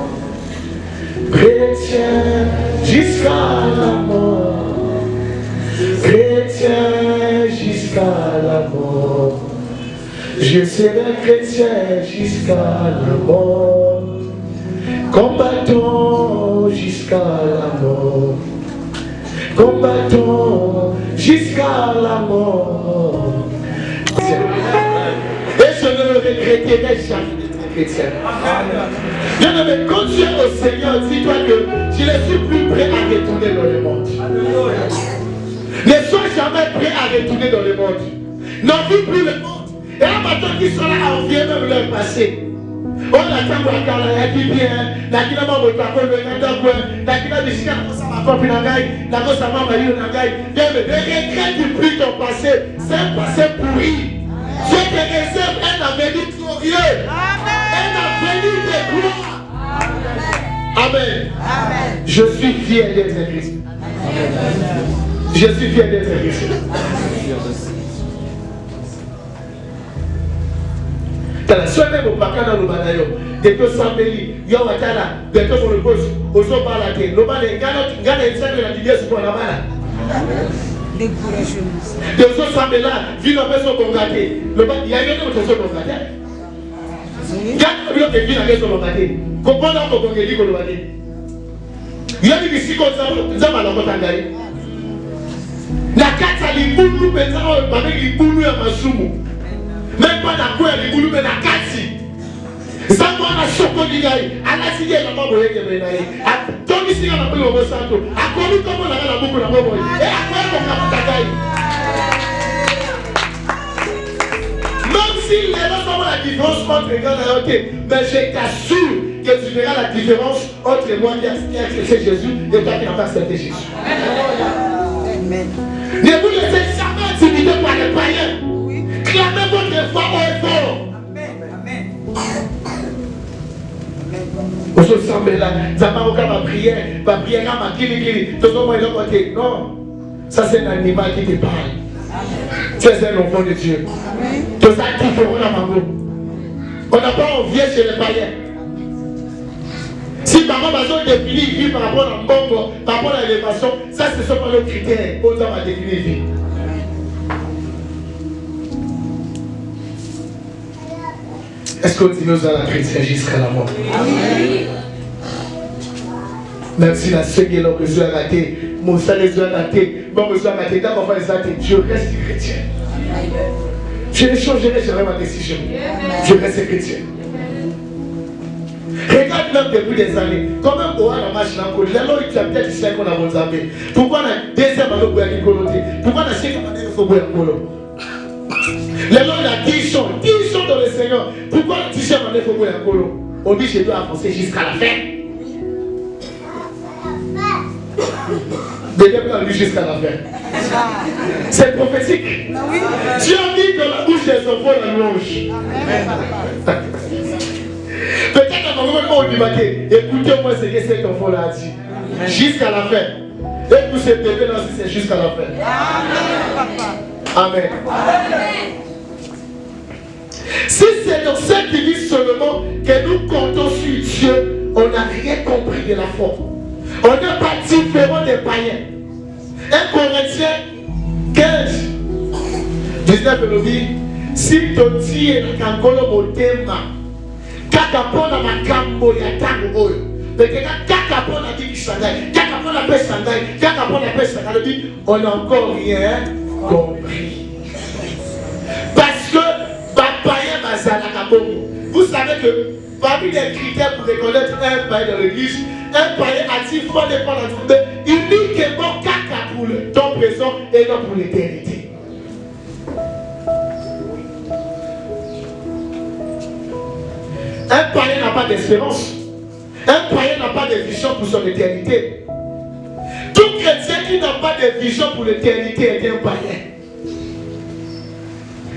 Chrétien jusqu'à la mort. Chrétien jusqu'à la mort. Je serai chrétien jusqu'à la mort. Combattons jusqu'à la mort. Combattons jusqu'à la mort. Et je ne le regretterai jamais d'être chrétien. Bien-aimé, quand tu es au Seigneur, dis-toi que je ne suis plus prêt à retourner dans le monde. Ne sois jamais prêt à retourner dans le monde. N'envie plus le monde. Et un matin qui sont là à envier même leur passé. On attend pour la qui bien, la qui n'a pas de papon, la qui n'a pas de chien, la copine n'agaille, la gosse à maman, n'agaille. Bien, mais ne regrette plus ton passé, c'est un passé pourri. Je te réserve un avenir glorieux, un avenir de gloire. Amen. Amen. Je suis fier d'être Christ. Je suis fier d'être Christ. La seule même au Paka dans le Banayo, des deux Sambeli, Yawatala, des deux pour le poste, aux autres balades, le balade, Gana et Samuel a dit yes pour la balade. Des autres Sambela, ville en personne congratée. Il y a une autre personne congratée. Il y a une autre ville en personne congratée. Comprends-nous qu'on congratée qu'on le balade. Il y a une ici comme ça, nous avons la Kotangaï. La carte à l'Iboulou, mais ça, on va avec l'Iboulou à Masumu. Même pas dans quoi les boulous mais dans kasi. Ça moi la choco du gars. À la signé la maman boye que menaï. À donc ici on a pris au centre. À connu comment on a la boucle la maman. Et à quoi on a pas tagaï. Même si les gens font la différence entre les gars et OK, mais je t'assure que tu verras la différence entre moi qui a accepté Jésus et toi qui n'as pas accepté Jésus. Amen. Ne vous laissez jamais intimider par les païens. Clamez votre foi au fort. Amen. Au se semble là, Zamaroka ma prière ma kili, tout le monde est de côté. Non, ça c'est un animal qui te parle. Tu es un enfant de Dieu. Tout ça qui feront la mango. On n'a pas envie chez les païens. Si par exemple, on définit une vie par rapport à Mbongo, par rapport à l'élévation, ça ce sont pas nos critères. On doit définir une vie. Est-ce qu'on dit nous à la chrétienne jusqu'à la mort? Amen. Même si la Seigneur l'a besoin de rater, mon salaire besoin de rater, mon besoin de rater, d'abord on va les rater. Je reste chrétien. Je ne changerai jamais ma décision. Je reste chrétien. Regarde même depuis des années, quand même on a la machine en colis, là il y a peut-être ici qu'on a mon zambé. Pourquoi on a deuxième année pour aller coloter? Pourquoi on a cinquième année pour aller coloter? Les gens, il y a 10 ans dans le Seigneur. Pourquoi la 10e année il faut mourir un colo. Obligé de avancer jusqu'à la fin. Bébé peut aller jusqu'à la fin. C'est prophétique. Dieu a mis dans la bouche des enfants la louange. Peut-être à un moment où on dit, écoutez-moi ce que cet enfant-là a dit. Jusqu'à la fin. Et pour ces bébés-là aussi, c'est jusqu'à la fin. Amen. Si c'est dans cette église seulement que nous comptons sur Dieu, on n'a rien compris de la foi. On n'est pas différent des païens. 1 Corinthiens 15, 19 le dit, si ton Dieu est dans le motema, kaka pona makambo ya tango oyo. Kaka pona dit sangai, kaka pona pe sangai, kaka pona pe sangai, on n'a encore rien compris. Parce que vous savez que parmi les critères pour reconnaître un païen dans l'église, un païen a-t-il faut dépendre de uniquement caca pour le temps présent et non pour l'éternité. Un païen n'a pas d'espérance. Un païen n'a pas de vision pour son éternité. Tout chrétien qui n'a pas de vision pour l'éternité est un païen.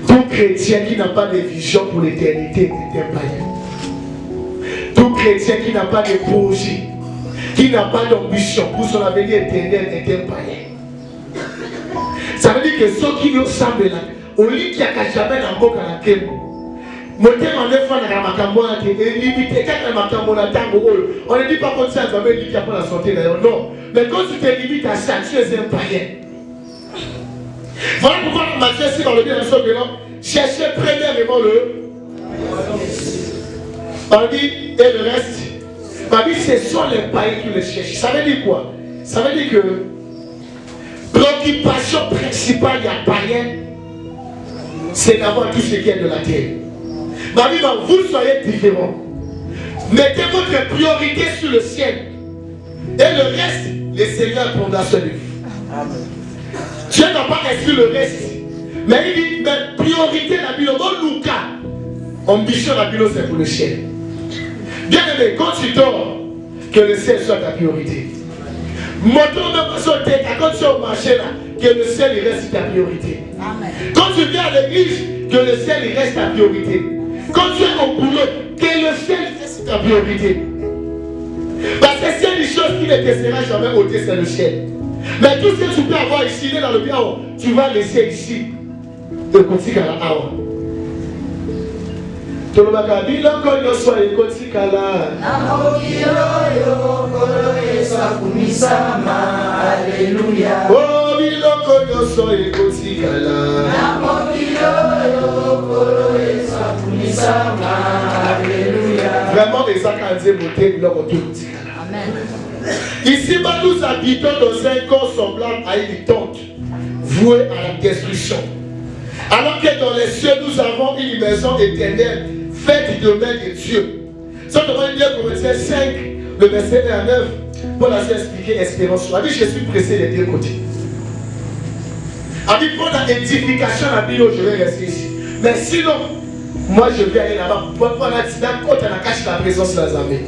Tout chrétien qui n'a pas de vision pour l'éternité est un païen. Tout chrétien qui n'a pas de projet, qui n'a pas d'ambition pour son avenir éternel est un païen. Ça veut dire que ceux qui nous semblent là, au lit qui a jamais dans le monde à laquelle monter en neuf ans dans la macambola et limiter quand la macambola tango, on ne dit pas comme ça, ça veut dire qu'il n'y a pas la santé d'ailleurs, non. Mais quand tu te limites à ça, tu es un païen. Voilà pourquoi Matthieu, si dans le bien de ce que cherchez premièrement le. On dit, et le reste. On dit, ce sont les païens qui le cherchent. Ça veut dire quoi? Ça veut dire que l'occupation principale des païens, c'est d'avoir tout ce qui est de la terre. Ma vie, vous soyez différents. Mettez votre priorité sur le ciel. Et le reste, le Seigneur prendra soin de vous. Amen. Dieu n'a pas exclu le reste. Mais il dit, mais priorité la Bible, bon Lucas, ambition la Bible, c'est pour le ciel. Bien aimé, quand tu dors, que le ciel soit ta priorité. Moto même sur le tête, quand tu es au marché là, que le ciel il reste ta priorité. Amen. Quand tu viens à l'église, que le ciel il reste ta priorité. Quand tu es au boulot, que le ciel reste ta priorité. Parce que s'il y a des choses qui ne te sera jamais ôtées, c'est le ciel. Mais tout ce que tu peux avoir ici, dans le bien, tu vas laisser ici. Et continue à la hawa. Tout le monde a dit, l'encore soit et continue à la. Alléluia. Oh, l'encore soit et continue à la. Alléluia. Vraiment, les accords montés, leur retour. Amen. Ici, nous habitons dans un corps semblable à une tente vouée à la destruction. Alors que dans les cieux, nous avons une maison éternelle faite de mains de Dieu. Ça, on va lire Corinthiens 5, le verset 1 à 9, pour la expliquer espérance. On a dit, je suis pressé des deux côtés. On a dit, pour l'édification, la Bible, je vais rester ici. Mais sinon, moi, je vais aller là-bas. Pour la quand on a caché la présence de la armées.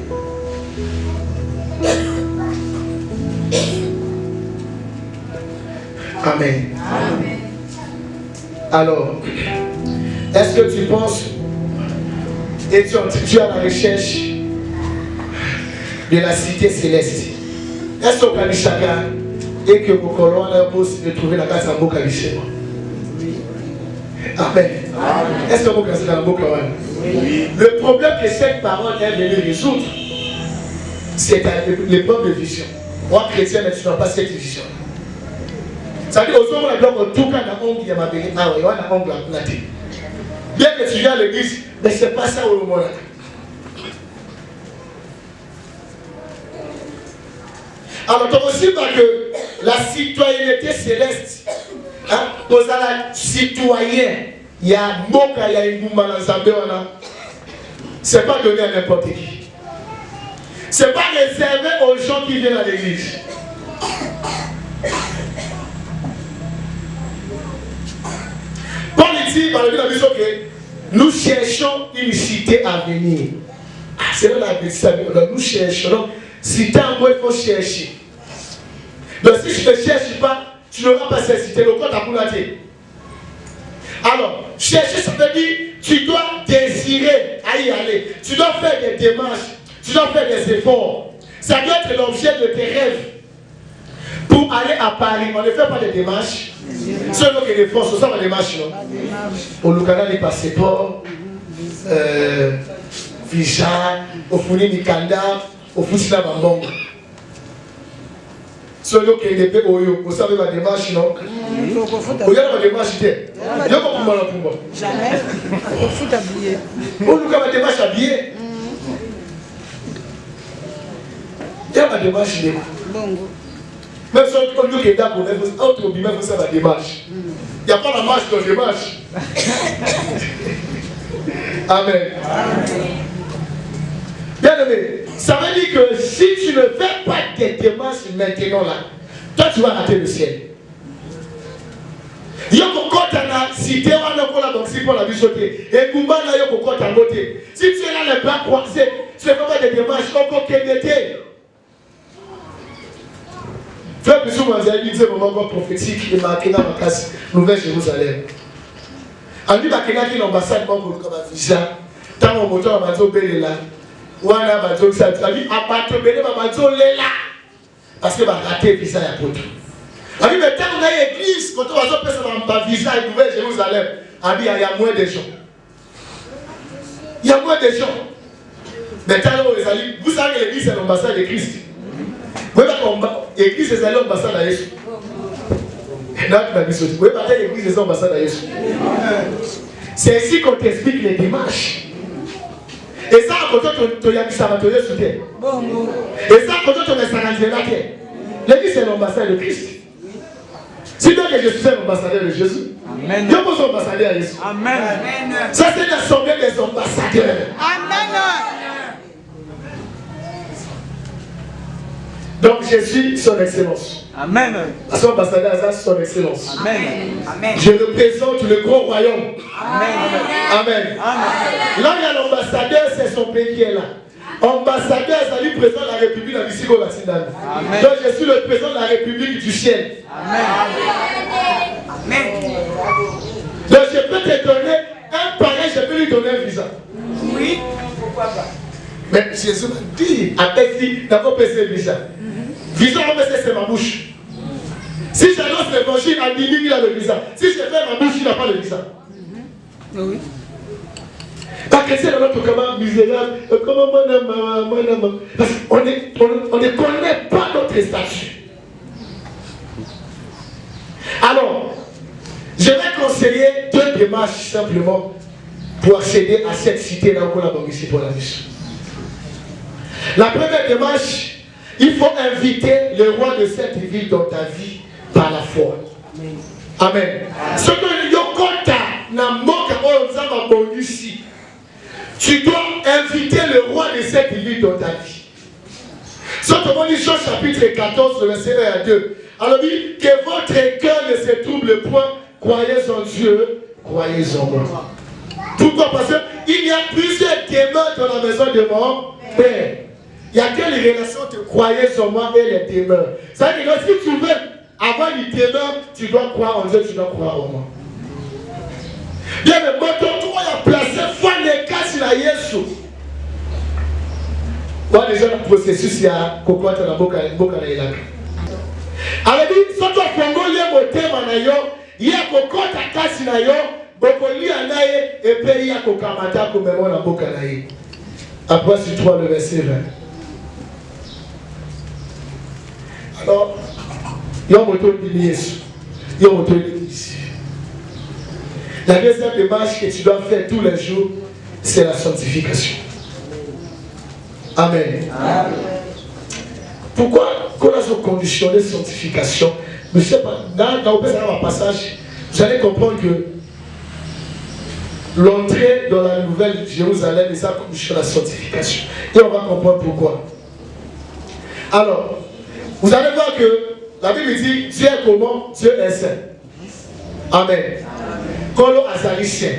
Amen. Amen. Alors, est-ce que tu penses et tu es à la recherche de la cité céleste? Est-ce qu'on peut chacun et que vos colons ont possible de trouver la casa en Boka chez moi? Amen. Est-ce que vous connaissez dans le Boka? Oui. Le problème que cette parole est venue résoudre, c'est l'épreuve de vision. Moi, chrétien, mais tu n'as pas cette vision. Ça veut dire que la bloc en tout cas dans l'ongle, il y a ma bénédiction. Ah oui, il y a un ongle à plater. Bien que tu viens à l'église, mais ce n'est pas ça au moment là. Alors, tu aussi pas que la citoyenneté céleste, hein, pour la citoyen, il y a Moka, il y a une Goumba dans Zambé, ce n'est pas donné à n'importe qui. Ce n'est pas réservé aux gens qui viennent à l'église. Paul dit dans la Bible que Nous cherchons une cité à venir. C'est là la nous cherchons. Donc, si tu as un mot, il faut chercher. Donc, si tu ne cherches pas, tu n'auras pas cette cité. Le corps t'a coulaté. Alors, chercher, ça veut dire tu dois désirer à y aller. Tu dois faire des démarches. Tu dois faire des efforts. Ça doit être l'objet de tes rêves. Pour aller à Paris, on ne fait pas des démarches. Seulement que les forces, ça va des démarches, non? Au Lugana, les passeports, visa, au Funi Mikanda, au Fusina Bambongo. Seulement que les Oyo, vous savez ma démarche, non? Vous avez ma démarche, il y a pas pour moi. Jamais. Au foot habillé. Au Lugana, ma démarche habillée. Il y a ma démarche, il y a. Même si on dit qu'il y a autre bien vous savez la démarche. Il n'y a pas la marche dans la démarche. Amen. Bien aimé, ça veut dire que si tu ne fais pas des démarches maintenant là, toi tu vas rater le ciel. Yoko kota na cité wana kola boxi pour la bichoter. Et kumba na yoko kota ngote. Si tu es là les bras croisés, tu ne fais pas des démarches encore qu'était. Frère Bissou Manzali dit un moment prophétique et marqué dans ma classe, Nouvelle Jérusalem. En lui, il y a une ambassade pour le visa. Tant on monte à Mazo Belela, ou à Mazo Sadi, il a battu Belela, Mazo Lela. Parce que va rater le visa à Poto. En lui, mais tant on a une église, quand on va faire un visa à Nouvelle Jérusalem, il y a moins de gens. Il y a moins de gens. Mais tant vous savez que l'église c'est l'ambassade de Christ. Vous voyez l'église c'est l'ambassade à Jésus. Vous voyez l'église c'est l'ambassade à Jésus. C'est ici qu'on t'explique les démarches. Et ça, quand tu as mis ça à te soutenir. Et ça, quand tu as mis ça à te soutenir. L'église c'est l'ambassade de Christ. Si donc je suis un ambassadeur de Jésus, je suis un ambassadeur à Jésus. Amen. Ça c'est l'assemblée des ambassadeurs. Amen. Donc je suis son excellence. Amen. Parce que l'ambassadeur c'est son excellence. Amen. Amen. Je représente le grand royaume. Amen. Amen. Amen. Là il y a l'ambassadeur, c'est son pays qui est là. Ambassadeur, ça lui présente la République de la Mexico latine. Donc je suis le président de la République du ciel. Amen. Amen. Donc je peux te donner un pareil, je peux lui donner un visa. Oui, pourquoi pas. Mais Jésus m'a dit, après si, d'abord passer le visa. Visa, on va passer c'est ma bouche. Si j'annonce l'évangile à 10 000, il a le visa. Si je fais ma bouche, il n'a pas le visa. Oui. Pas que c'est notre comment misérable, comment moi, parce qu'on ne connaît pas notre statut. Alors, je vais conseiller deux démarches simplement pour accéder à cette cité-là où on a ici pour la mission. La première démarche, il faut inviter le roi de cette ville dans ta vie par la foi. Amen. Ce que Yokota n'a pas ici. Tu dois inviter le roi de cette ville dans ta vie. Souvent dit Jean chapitre 14, verset 1 à 2. Alors dit que votre cœur ne se trouble point, croyez en Dieu, croyez en moi. Pourquoi? Parce qu'il y a plusieurs demeures dans la maison de mon Père. Il y a quelle relation de croyez en moi et les demeures? Ça veut dire que si tu veux avoir les demeures, tu dois croire en Dieu, tu dois croire en moi. Bien, mais maintenant, tu vas placer foi de casse la Yesu. Moi, déjà, le processus, il y a quoi dans la boca na ilaka. Alors, dit, surtout au Congo, il y a un thème na yo, il y a quoi ta casse na yo, beaucoup li anaye, et puis il y a quoi kamata comme moi na boca na ye. Après, sur 3, le verset 20. Alors, il y a un moto de Yesu, il y a un moto de l'église. La deuxième démarche que tu dois faire tous les jours, c'est la sanctification. Amen. Amen. Pourquoi qu'on a ce conditionné de sanctification? Je ne sais pas, dans le passage, vous allez comprendre que l'entrée dans la nouvelle Jérusalem est sa condition de la sanctification. Et on va comprendre pourquoi. Alors, vous allez voir que la Bible dit Dieu est comment? Dieu est saint. Amen. Kolo Azalicien.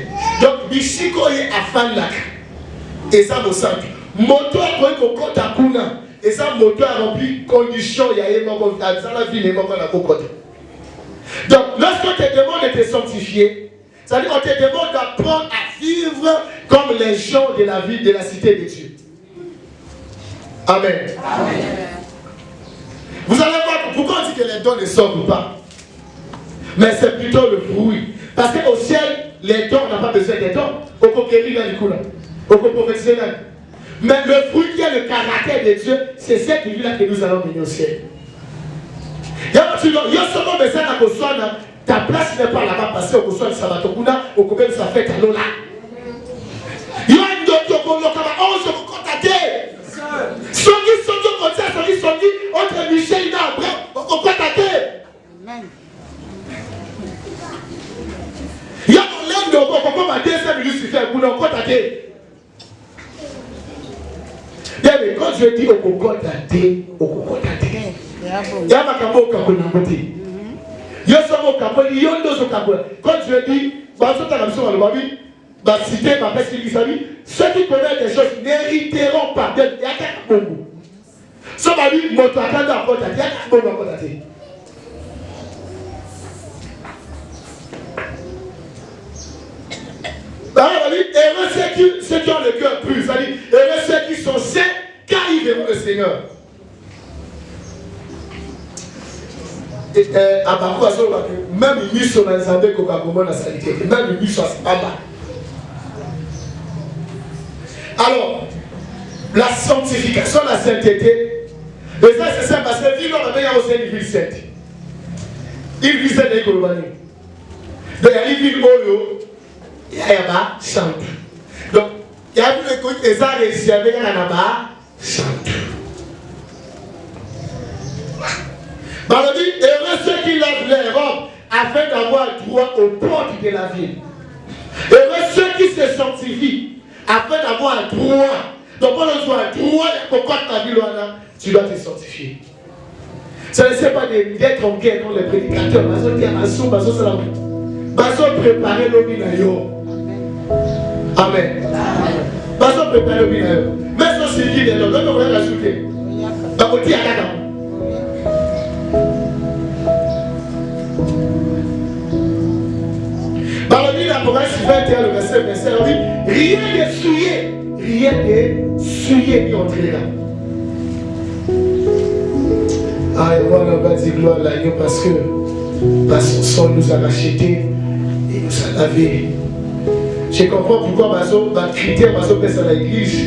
Donc bisiko ye afandaka. Et ça me semble. Moto a pris qu'on compte à Kuna. Et ça, moto a rempli condition. Il y a eu mon la vie, les moments à côté. Donc, lorsqu'on te demande de te sanctifier, c'est-à-dire qu'on te demande d'apprendre à vivre comme les gens de la vie de la cité de Dieu. Amen. Amen. Vous allez voir pourquoi on dit que les dons ne sortent pas. Mais c'est plutôt le fruit. Parce qu'au ciel, les dons n'ont pas besoin des dons. Au coquerie dans le coup là. Au professionnel. Mais le fruit qui est le caractère de Dieu, c'est cette vie-là que nous allons venir au ciel. Il y a seulement besoin de ta place n'est pas là-bas parce que au sol sabatokuna au combien ça fait à l'ola. Il y a une autre comme on se contacter. Songi comme ça, songi entre Michel et Abraham, on contacter. Amen. Il y a mon l'air de comment ma deuxième Lucifer pour nous contacter. Mais quand je dis au contacter, il y a ma camo au caponamoté. Il y a son capot, il y a deux au capot. Quand je dis, cité ma peste qui s'habille, ceux qui connaissent des choses n'hériteront pas d'être. Il y a qu'un bongo. Ça va lui montrer à côté, il y a qu'un bongo à côté. Heureux ceux qui ont le cœur pur, c'est-à-dire heureux ceux qui sont saints, car ils verront le Seigneur. Même ils sont dans les abeilles comme la salité, même ils sont à bas. Alors, la sanctification, la sainteté, et ça c'est simple parce que vivre dans la aussi une ville sainte. Il vit sainte et Kolobani. Donc il y a une ville Oyo. Il y a un chante. Donc, il y a vu les arts réussi avec un chante. Bah, on dit, heureux ceux qui lavent les robes afin d'avoir droit aux portes de la ville. Heureux ceux qui se sanctifient afin d'avoir droit. Donc, quand on a droit de la ville, tu dois te sanctifier. Ça ne sert pas d'être en guerre contre les prédicateurs. Parce qu'on préparer l'homme. Amen. Parce qu'on prépare le binaire. Mais ce civil est là, on va l'ajouter. Donc on dit à Adam. Dans le livre d'Apocalypse 21, le verset 27, on dit rien n'est souillé ni entré là. Ah, et moi, on va dire gloire à l'agneau parce que par son sang nous a rachetés et nous a lavés. Je comprends pourquoi ma critère, ma personne à l'église,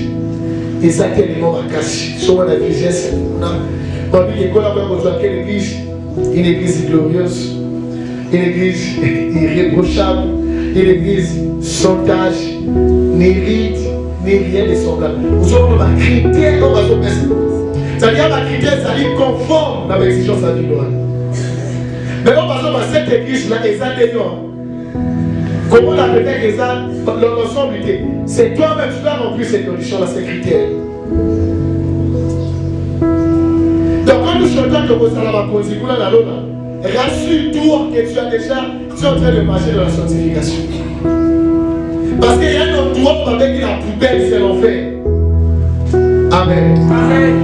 et ça tellement ma casse. Sur mon église, on a vu l'école après on voit quelle église, une église glorieuse, une église irréprochable, une église sans tâche, ni rite, ni rien de semblable. Vous avez ma critère, on va se personne. C'est-à-dire ma critère, c'est-à-dire conforme à l'exigence de la vie. Mais on passe à cette église-là, et ça d'ailleurs. Comment on appelle que ça, l'ensemble, c'est toi-même qui dois remplir ces conditions-là, ces critères. Donc quand nous chantons que vous allez rassure-toi que tu es en train de marcher dans la sanctification. Parce qu'il y a un endroit où avec la poubelle, c'est l'enfer. Amen. Amen.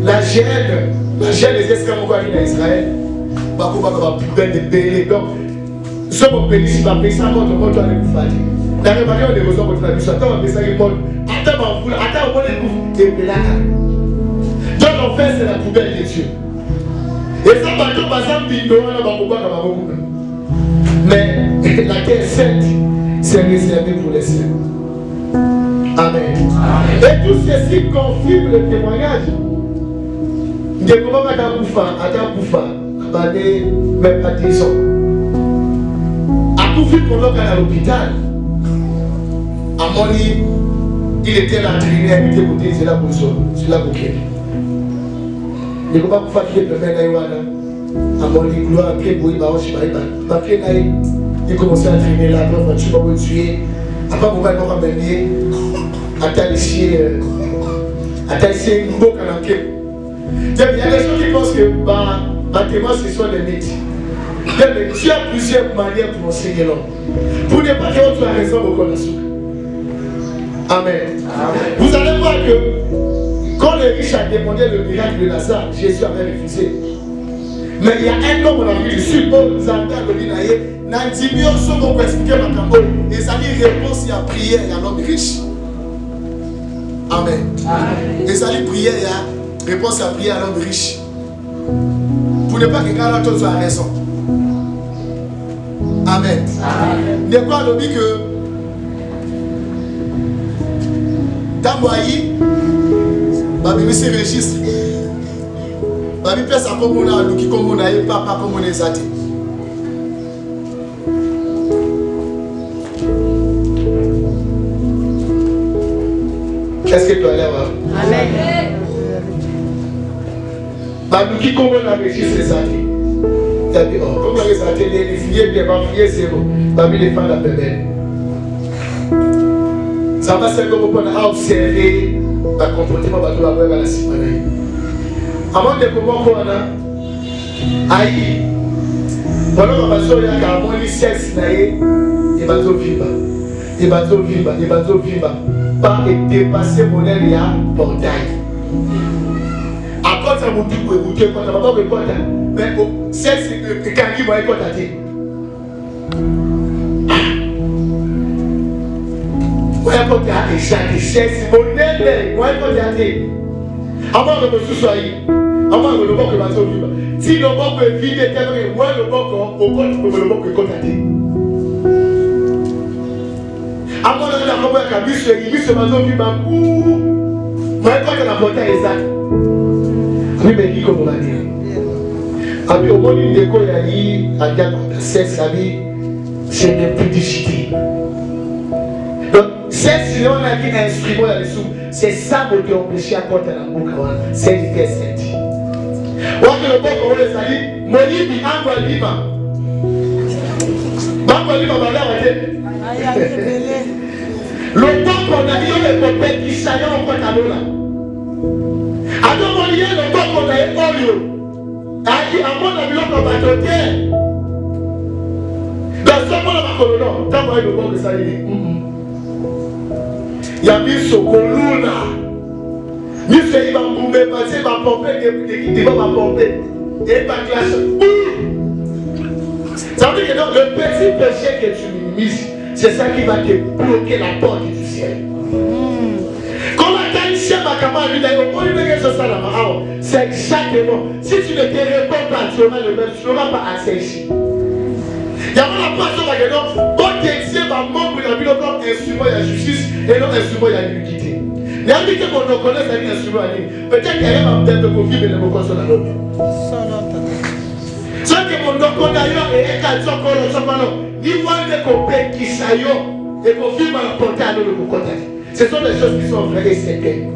La gêne des esclaves en Israël, pas comme la poubelle de Bélé. Ce qu'on peut dire, c'est ça, on doit aller vous faire. La réparation des besoins pour la vie, attends, on peut ça, attends, on va les bouffer, et puis là. Donc, en fait, c'est la poubelle de Dieu. Et ça, par exemple, mais la terre sainte, c'est réservé pour les saints. Amen. Et tout ceci confirme le témoignage. De comment Adam Boufa, même pas 10 ans. Tout vu pendant qu'elle est à l'hôpital, à mon lit, il était là, traîné, habité côté, c'est là pour ça, c'est là pour qu'il. Il ne peut pas fatiguer le père d'Aïwana. À mon lit, gloire, pied, bouille, baron, je ne sais pas, il commençait à traîner là, après, je ne sais pas où le tuer. Après, vous allez me ramener, à t'alicer une boucle en enquête. Il y a des gens qui pensent que ma témoin, ce sont des mythes. Mais tu as plusieurs manières pour enseigner l'homme. Pour ne pas que tu as raison au connaissance. Amen. Amen. Vous allez voir que quand le riche a demandé le miracle de Lazare, Jésus avait refusé. Mais il y a un homme en Afrique du Sud, nous avons dit, Nandimio Somo pour expliquer ma cambo. Et ça dit réponse à prière à l'homme riche. Amen. Et ça dit prière à réponse à prière à l'homme riche. Pour ne pas que quelqu'un d'autre soit raison. Amen. De quoi on dit que Tamboayi, Babi se registre. Babi place à comme on a, nous qui comme on a, pas comme on est athée. Qu'est-ce que tu as l'air? Amen. Babi qui comme on a registre les athées. Il a dit, oh, comme on les athées, les filles bien, les filles zéro. Babi les femmes la bébé. Ça va servir à observer le comportement de la semaine. Avant de comment on a aïe, pendant que je suis à mon sexe, il va tout vivre. Il va tout vivre. Il va tout vivre. Pas dépasser mon aile et à portail. Après ça, vous dites que vous dites que vous dites que mais sexe, quand il va être athée. Moi, je vais te chaque sexe, mon aile, moi, je vais te athée. Avant de me soucier. Avant de me voir que ma soeur vive. Si le monde peut vivre, moi le monde au compte, le monde peut contacter. Avant de la comprendre qu'à bus, il se ma soeur vive. Moi, quand je la portais exact. Oui, mais dit comme on va dire. Abi au monde une déco, il y a dit, à dire que sexe, c'est une publicité. Donc, sexe, si on a dit instrument là-dessous, c'est ça qui empêche à porter la boucle. C'est du test. Quand le bon on les a dit, Molibi, Angwa Lima. Angwa Lima, le bon qu'on a dit, le copain qui s'aille en Guatemala. Alors, on y est, le bon qu'on a eu Olio. A dit, à mon avis, on va te dans ce moment-là, on va te le bon que ça dit. Il y a mis ce colonna. Monsieur, il va me passer, il va pomper, il va pomper. Et pas classe. Ça veut dire que le petit péché que tu minimises, c'est ça qui va te bloquer la porte du ciel. Quand la qualité ma camarade, c'est exactement. Si tu ne te réponds pas, tu n'auras pas accès ici. Il y a la passion qui est là. Quand tu es membre de la vie, comme instrument de la justice et non instrument de l'iniquité. Mais on dit que qu'on reconnaisse la instrument à lui. Peut-être qu'il y a un thème de conflit, mais le mot qu'on a l'autre. Ce que mon reconnaît et un cas de il voit des copains qui s'aillent et qu'on filme à la portée à nous contact. Ce sont des choses qui sont vraies et certaines.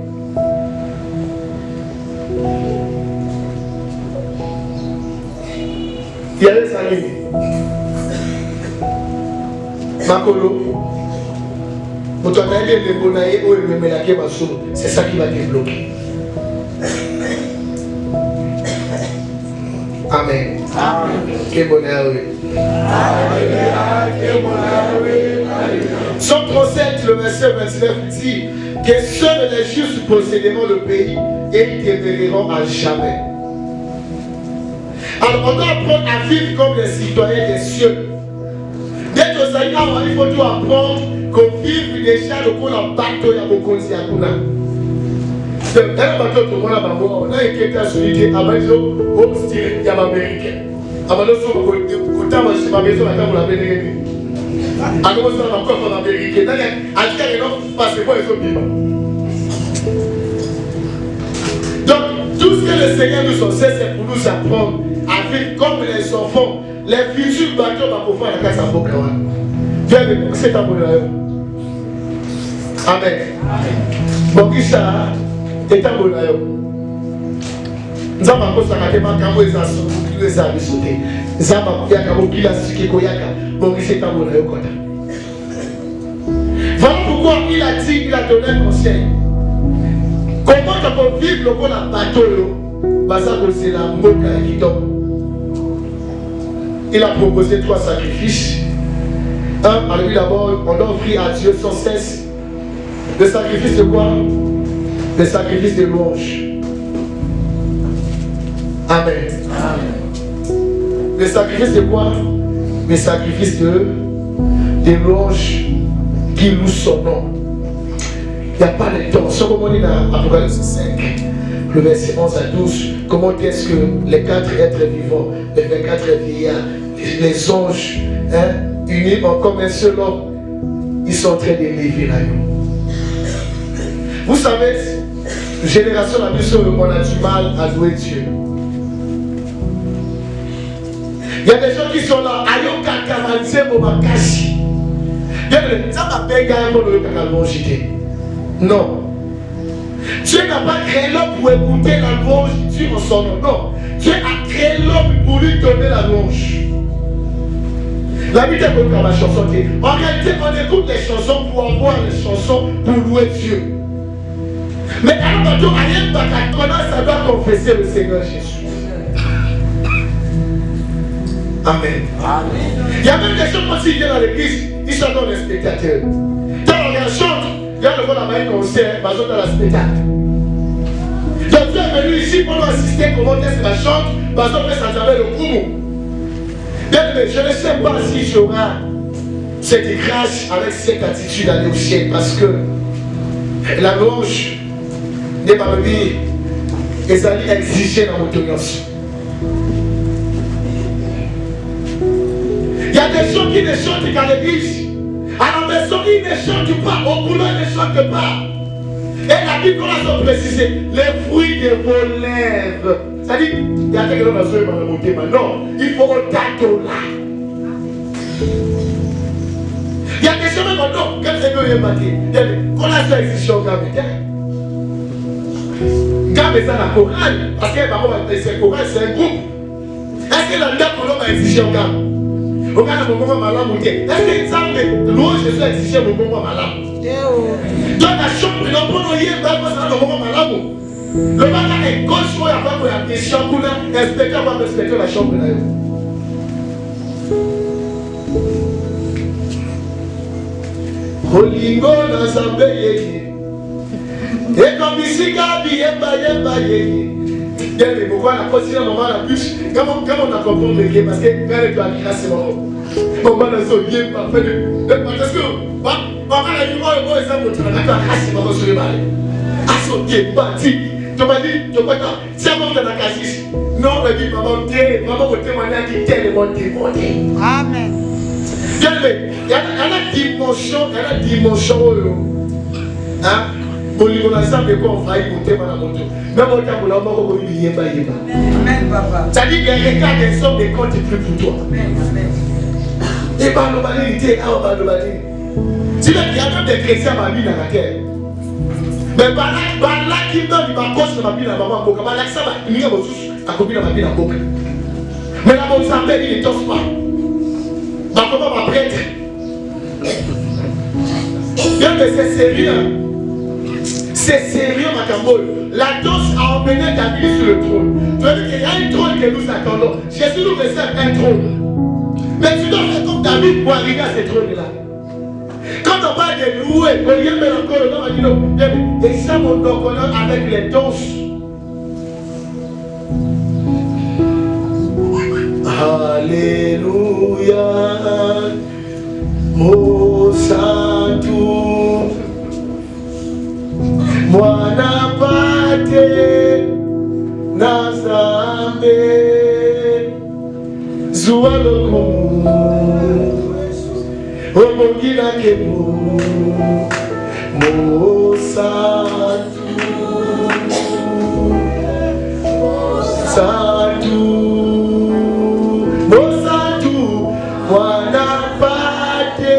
Il y a des amis. Makolo, c'est ça qui va te bloquer. Amen. Quel bonheur, oui. Somme 37, le verset 29 dit que seuls les justes posséderont le pays et ils demeureront à jamais. Alors on doit apprendre à vivre comme les citoyens des cieux. Dès que ça y est, il faut tout apprendre qu'on vive déjà le coup en bateau et à Mokonzi à Kuna. Dans le bateau, tout le monde a un on a une question sur l'idée, à Maïso, au style, il y a l'américain. À Maïso, quand on a ma maison, on l'a bénéfié. À nous, on a encore en américain. À tout cas, parce que moi, ils sont vivants. Donc, tout ce que le Seigneur nous enseigne, c'est pour nous apprendre à vivre comme les enfants. Les futurs bateaux vont pouvoir la casse à Bokawa. Viens avec c'est un bon Amen. Bon, qui ça est un bon nous avons posé la question à les assos, les amis sautés. Nous avons dit à la suki koyaka. Bon, c'est un bon voilà pourquoi il a dit, il a donné un conseil. Comment tu peux vivre le coup d'un bateau? Parce que c'est la moka qui tombe. il a proposé 3 sacrifices. Un, à lui d'abord, on doit offrir à Dieu sans cesse. Le sacrifice de quoi? Le sacrifice de louange. Amen. Amen. Le sacrifice de quoi? Le sacrifice de louange qui loue son nom. Il n'y a pas de temps. Ce qu'on dit dans Apocalypse 5, le verset 11 à 12, comment est-ce que les 4 êtres vivants, les 24 vieillards, les anges, unis comme un seul homme, ils sont en train d'élever l'agneau. Vous savez, génération la mission, on a du mal à louer Dieu. Il y a des gens qui sont là, Ayoka Kamanze Mobakashi. Il y a des gens qui non. Dieu n'a pas créé l'homme pour écouter la louange de Dieu en son nom. Non. Dieu a créé l'homme pour lui donner la louange. La Bible est comme la chanson. En réalité, on écoute les chansons pour avoir les chansons pour louer Dieu. Mais alors, ça doit confesser le Seigneur Jésus. Amen. Amen. Il y a même des gens quand ils viennent dans l'église, ils sont dans les spectateurs. Quand on chante, il y a le bon la main concert, ils sont dans la spectacle. Donc tu es venu ici pour assister comment est-ce que la chante, parce qu'on fait ça jamais le coup. Bien, mais je ne sais pas si j'aurai cette grâce avec cette attitude d'aller au ciel, parce que la louange n'est pas venue et ça lui exiger dans votre audience. Il y a des gens qui ne chantent qu'à l'église. À la maison, ils ne chantent pas. Au boulot, ils ne chantent pas. Et la Bible commence à préciser les fruits de vos lèvres. C'est-à-dire, il y a quelqu'un qui va se monter maintenant. Il faut au tato là. Il y a des gens qui maintenant, quand c'est mieux, il y a des qu'on a fait exigeant au Gambie. Gambie, c'est la chorale. Parce que c'est chorale, c'est un groupe. Est-ce que la dame va exiger au Gambie? Regarde mon moment malade. Est-ce que ça me louange je suis exiger mon moment malade? Donc la chambre, non pour nous hier, dans le moment malade. Le matin est gauche, il y a pas de question pour nous. Inspecteur va respecter la chambre là. Olingo na zambe yeye. Et comme ici, Gabi, yemba yeye. Bien, mais pourquoi la continué à maman la plus? Comment on a compris le game? Parce que quand elle doit dire c'est bon. Maman n'a pas bien parfait. Parce que maman a dit moi ça me traîne. Tu as cassé maman sur le mal. À son pied, parti. Tu m'as dit, tu vois quoi? C'est maman qui a cassé. Non, on a dit maman vous témoignez qui tellement démonté. Amen. Bien, mais il y a la dimension. Hein? Pour lui, on a ça, mais quoi, on va y monter dans la moto. Même au temps où l'homme va y yéba. Amen, papa. Ça dit que les regards des hommes ne comptent plus pour toi. Amen. Et par l'humanité, par l'humanité. Si il y a même des chrétiens à ma vie dans la terre. Mais par là, qui me donne ma cause de ma vie dans ma maman, par là, ça va, il y a ma copine dans ma vie dans la boca. Mais la bonne santé, il ne toffe pas. Ma maman m'a prêtre. Bien que c'est sérieux. C'est sérieux, Macambo. La danse a emmené ta vie sur le trône. Tu veux dire qu'il y a un trône que nous attendons. Jésus nous réserve un trône. Mais tu dois faire comme David pour arriver à ce trône-là. Quand on parle de louer, on y a même encore le nom, on dit non. Et ça, on doit connaître avec les danses. Alléluia. Mon Santo. Mwana pate nazambe zuwa lokumu omongila kemu Mosatu mwana pate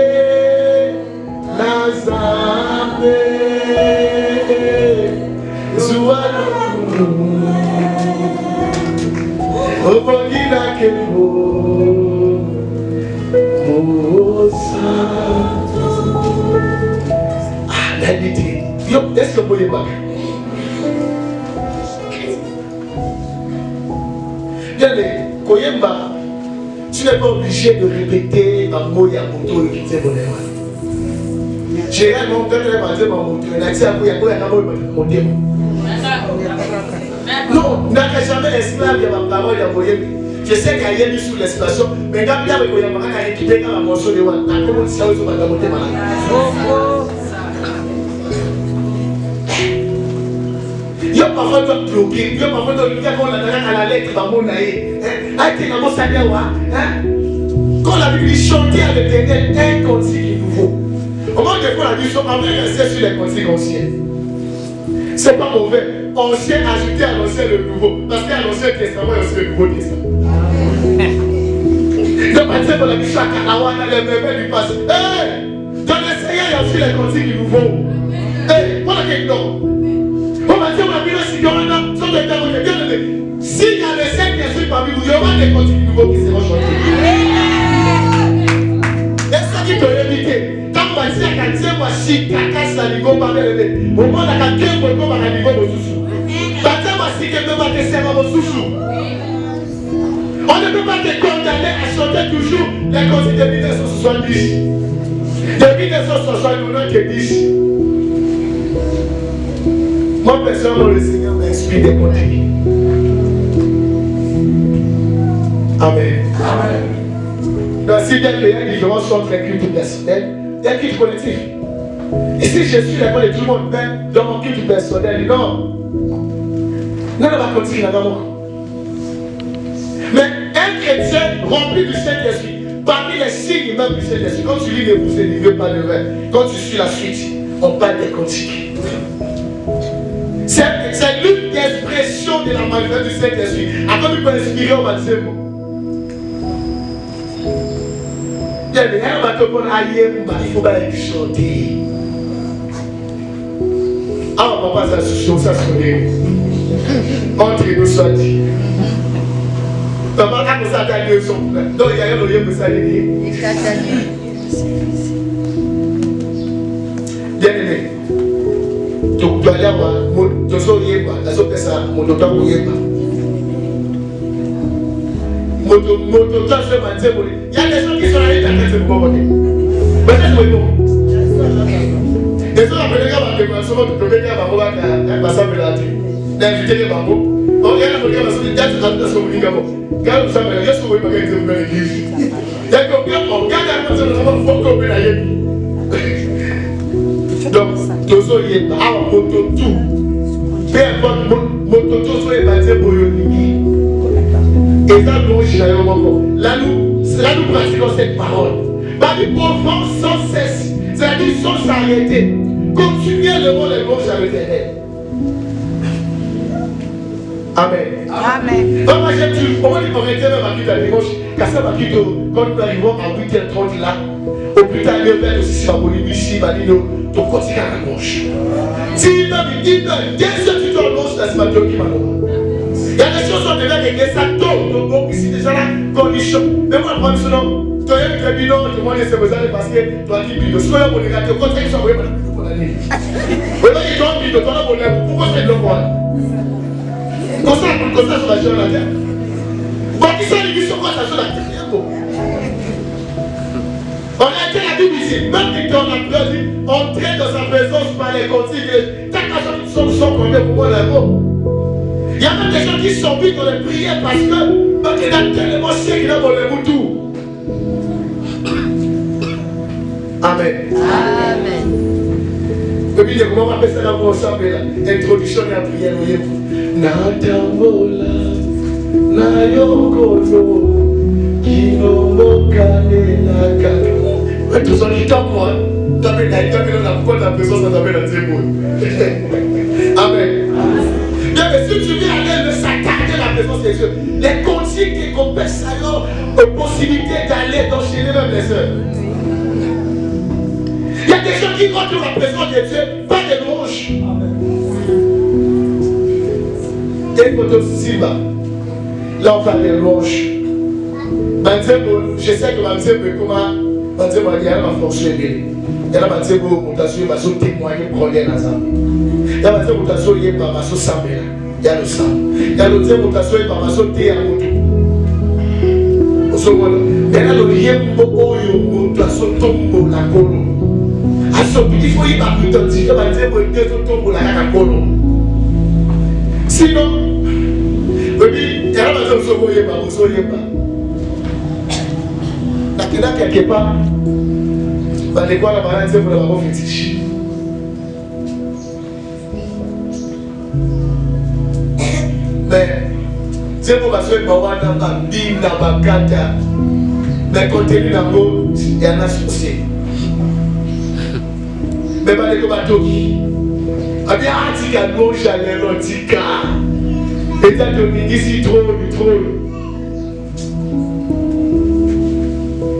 nazambe Obongila kemo Mosa. La vérité. Est-ce que vous voyez pas? Regardez, Koyemba, Tu n'es pas obligé de répéter ma mot et à mon tour de quitter mon erreur. Généralement, quand elle m'a dit ma moto, elle a dit à moi, il y a mon démon. Non, n'a jamais esclave de ma parole, il y a moyen. Je sais qu'il y a eu sous l'expression, mais quand il y a eu un récupéré dans la morceau de Wan, comment ça vous a monté malade? Il y a parfois de bloquer, il y a parfois de dire qu'on a à la lettre dans mon naïe. Quand la Bible chantait à l'Éternel un cantique nouveau. Au moment de la Bible, on va rester sur les cantiques anciens. C'est pas mauvais. Ancien ajouté à l'ancien le nouveau. Parce qu'à l'Ancien Testament, il y a aussi le Nouveau Testament. Donc, par exemple, la Bible, chaque année, les merveilles du passé. Dans le Seigneur, il y a aussi les cantiques nouveaux. Voilà quelque chose. On va dire, on a mis le cigare, sans de terre, s'il y a les 5 esprits parmi vous, il y aura des cantiques nouveaux qui seront chantés. Et ça qui peut éviter. Quand on va dire qu'à Dieu, moi, si, cacasse la ligo, par le au moment où on a qu'à Dieu, on va la ligo, mon sous-sous. Parce que moi, si quelqu'un va te servir mon sous-sous. On ne peut pas te condamner à chanter toujours les cantiques de 1970. De 1969 qui disent. Moi, personnellement, le Seigneur m'inspire des cantiques. Amen. Amen. Donc, s'il y a une différence entre les cultes personnels et les cultes collectifs. Ici, je suis d'accord avec tout le monde, mais dans mon culte personnel, non. Non, on va continuer là-dedans. Mais un chrétien rempli du Saint-Esprit, parmi les signes même du Saint-Esprit, quand tu lis les boussées, il ne veut pas le vrai. Quand tu suis la suite, on parle des cantiques. C'est l'une des expressions de la manifestation du Saint-Esprit. Après, tu peux inspirer, on va dire bon. Il faut pas chanter. Ah, papa, ça se sonne. Entre nous, soit dit. Papa, quand vous avez un son, donc il y a un lieu pour ça. Bien aimé. Tu dois aller voir, tu dois aller voir, la sope ça, mon docteur pour y aller. Il y a des gens qui sont allés dans le pour voter. Mais c'est tout. Les gens appellent les gars, ils vont se retrouver dans le bassin de la vie. D'inviter les bambous. On vient de regarder ce qu'il y a dans le communication. Quand vous savez, il y a ce qu'on va faire dans l'église. Il y a combien on garde la personne, on va faire comme la yébi. Donc, tous ceux qui sont à moto tout. Peu importe, moto tout soit basé pour le limite. Et ça, là, nous pratiquons cette parole. Par du profond sans cesse, c'est-à-dire sans s'arrêter. Continuez le mot des louanges à l'Éternel. Amen. Amen. Moi, j'aime tout. Comment il faut arrêter même à quitter la dimanche? Car ça va quitter quand nous arrivons à 8h30 là. Au plus tard, il y a aussi ma bonne ici, ma ligne, ton quotidien à la gauche. Si il m'a dit, dès que tu te lances, c'est ma qui m'a dit. Il y a des choses qui sont déjà réglées, ça tombe. Donc ici déjà la condition. Mais moi, je prends ce nom. Tu as eu le bilan, tu m'as dit c'est besoin parce que tu as dit bilan. Ce qu'on a pour les gâteaux, quand tu as eu ça, vous avez dit pour l'année. Vous avez dit tu as un bilan, tu as un bonheur. Pourquoi c'est le quoi? Comme ça, sur la chaîne la terre. Bon, qui sont les qui sont quoi, ça sur la terre? On a été la Bible ici, même quand on a dit, entrer dans sa présence par les cantiques, tant qu'à ce qu'ils sont condamnés pour moi là-bas. Il y a même des gens qui sont vite dans les prières parce que il a tellement chier qu'il a dans les moutons. Amen. Amen. Et puis, comment on appelle ça dans mon ensemble là? Introduction à la prière. Natambola, Nayokolo, Kinomokane, Nakano. Mais tout ça, il t'a moi. T'as vu la présence de la Dieu. Amen. Bien, mais si tu viens aller de s'attarder à la présence de Dieu, les consignes qui compensent aux possibilités d'aller d'enchaîner même les heures. Il y a des gens qui rentrent la présence de Dieu, pas de louanges. Et pour toi, Simba, là on parle de louanges. Je sais que ma Dieu peut comment, ma Dieu m'a dit, elle va fonctionner. Elle m'a dit, mon tassu, ma soeur témoigner pour aller dans la zone. Il y a mon tassu, il y a ma soeur Samela. Il y a le sang. Il y a le Dieu, mon tassu, il y a ma soeur Théa Moto. Maintenant, le yembo oyo, tu as son tombeau la colo. À son petit faut y parler dans le titre, va dire que tu as son tombeau la colo. Sinon, il y a un peu de choses qui ne sont pas. Quelque part, dans l'école, la balance est pour la bonne fétiche. Mais, c'est pour que je mais contenu dans l'eau, il y en a souci. Mais pas les bateaux. Ah bien, tu as l'eau, j'allais l'antica. Et tu as donné ici trop.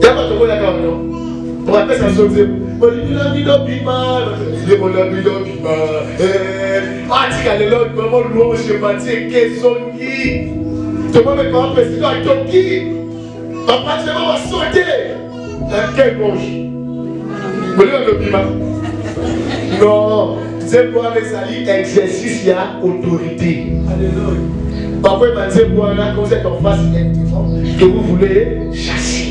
Il n'y a pas de quoi d'accord, non? On va faire ça sur le ah, tu as l'autre, maman, l'eau, je m'en dis, qu'est-ce qu'on dit? Tu vois, mais comment est-ce que tu as ton qui? Papa, tu vas sauter. Dans quelle gauche? Vous voulez le bima? Non. C'est pour les alliés, exercice, il y a autorité. Alléluia. Papa, il m'a dit, pour un quand vous êtes en face, il y a un démon que vous voulez chasser.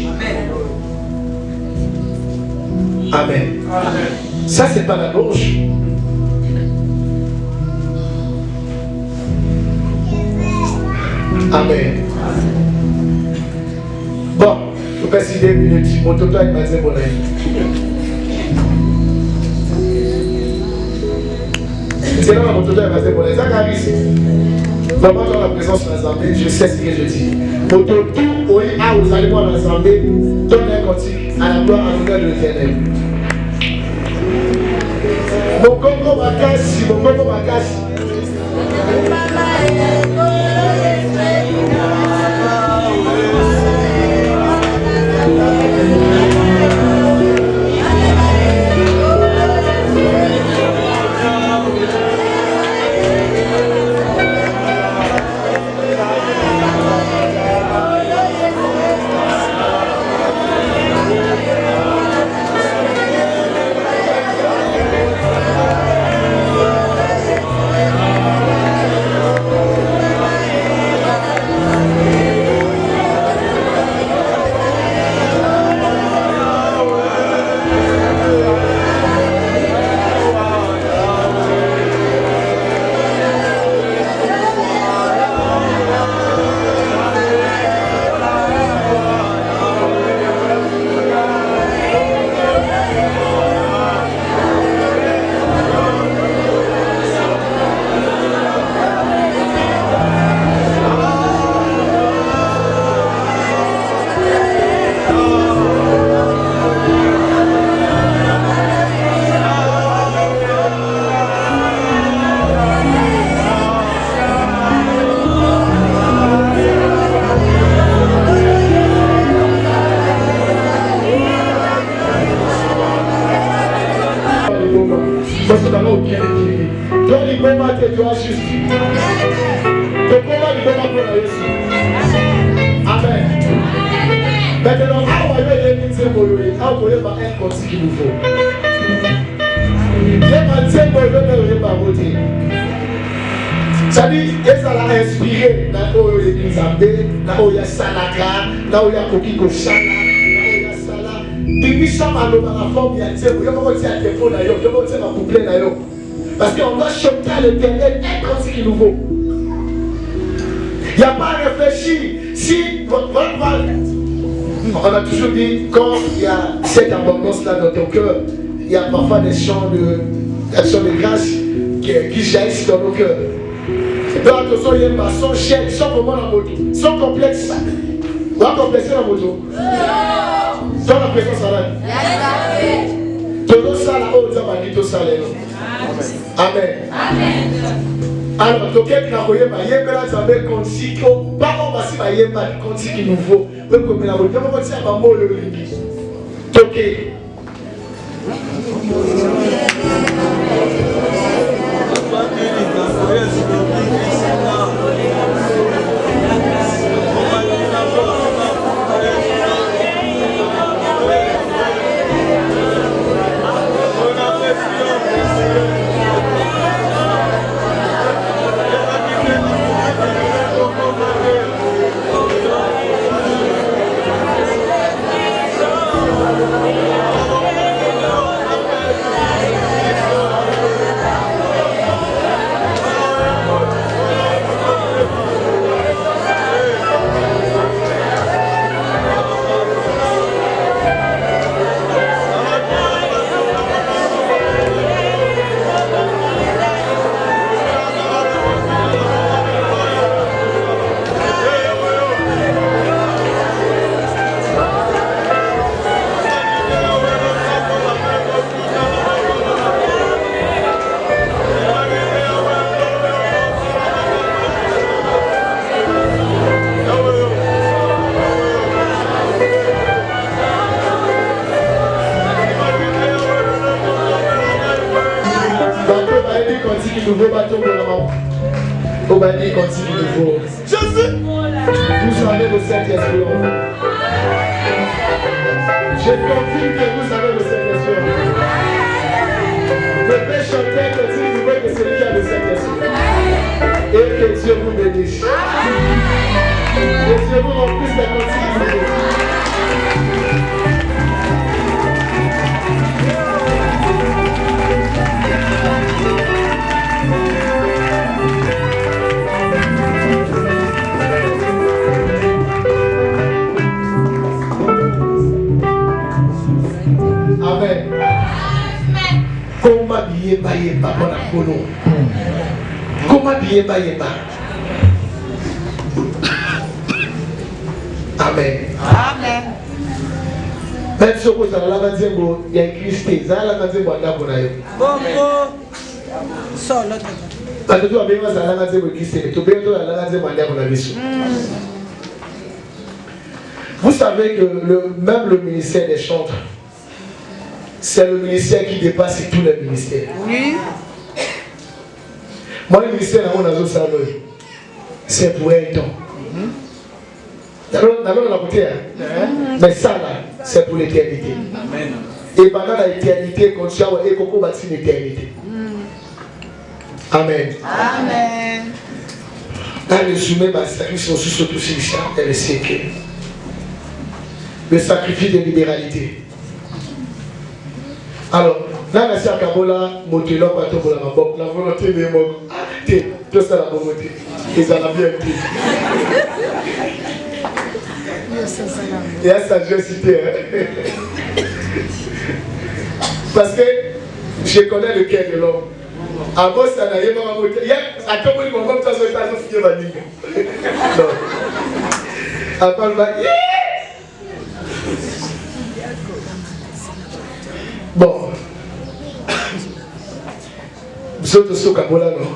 Amen. Amen. Ça, c'est pas la gauche. Amen. Bon, je vais essayer 2 minutes. Mon toto est basé pour l'aide. C'est là mon toto est basé pour l'aide. Zacharis, vraiment dans la présence de l'Assemblée, je sais ce que je dis. Mon toto, oui, vous allez voir l'Assemblée, donne un cantique à la gloire à l'honneur de l'Éternel. Mon coco Makassi, mon coco Makassi. Parce que dans l'autre bien équilibré. Donc il peut pas te doit juste. Donc comment il peut pas prendre Jésus? Amen. Maintenant, how are you able to say how will you pas un conseil qu'il nous faut? Il m'a dit que je ne vais pas voter. Ça dit, et ça l'a inspiré dans l'église Abbé, dans il y a Salaka, dans il y a Kokiko Shana, dans il y a Sala. Depuis ça, ma forme, il y a dit, je vais vous dire à téléphone d'ailleurs, je vais vous dire à coupler d'ailleurs. Parce qu'on doit chanter à l'Éternel un conseil qu'il nous faut. Il n'y a pas à réfléchir. Si votre on a toujours dit, quand il y a cette abondance-là dans ton cœur, il y a parfois des chants de grâce qui jaillissent dans nos cœurs. Donc attention, il y a une façon chère, sans vraiment la moto, sans complexe. On va complexer la moto. Sans la présence à l'aide. Tout ça là-haut, ça va dire tout ça là. Amen. Alors, donc, quelqu'un n'a pas eu de conseil, pas on va se faire un conseil qu'il nous faut. Mais comme la voiture, on va se faire un mot le lit. Donc, nouveau bâton pour la maman. Au bani, continue nouveau. Jésus! Vous avez le Saint-Esprit en vous. Je confirme que vous avez le Saint-Esprit en vous. Le Père chantait, continue nouveau que celui qui a le Saint-Esprit. Et que Dieu vous bénisse. Que Dieu vous remplisse la continuité. Amen. Comment bien bailler pas mon apono? Comment bien bailler pas? Amen. Amen. Même si vous avez la matin, il y a Christ. Vous avez la matin, vous avez la matin. Bongo. Solo. Parce que tu as besoin de la matin, vous Christ. Tu as besoin de la matin, vous avez la matin. Vous savez que même le ministère des chantres, c'est le ministère qui dépasse tous les ministères. Oui. Moi, le ministère dans mon salon, c'est pour un temps. D'abord, la côté, mais ça là, c'est pour l'éternité. Et pendant l'éternité, quand tu as un éco bâti l'éternité. Amen. Amen. Dans le résumé, ma sacrifice aussi surtout sur ça, et le siècle. Le sacrifice de libéralité. Alors, là, la sœur Kabola, Motelo, Patobola, la volonté de mon. Tout ça, la volonté. Et ça l'a bien dit. Il y a sagacité. Parce que je connais le cœur de l'homme. Avant ça, il y a un moment. Il y a un moment où tu as fait un film de ligne. Non. Après, il va. Bon. Vous êtes au Kabola, non?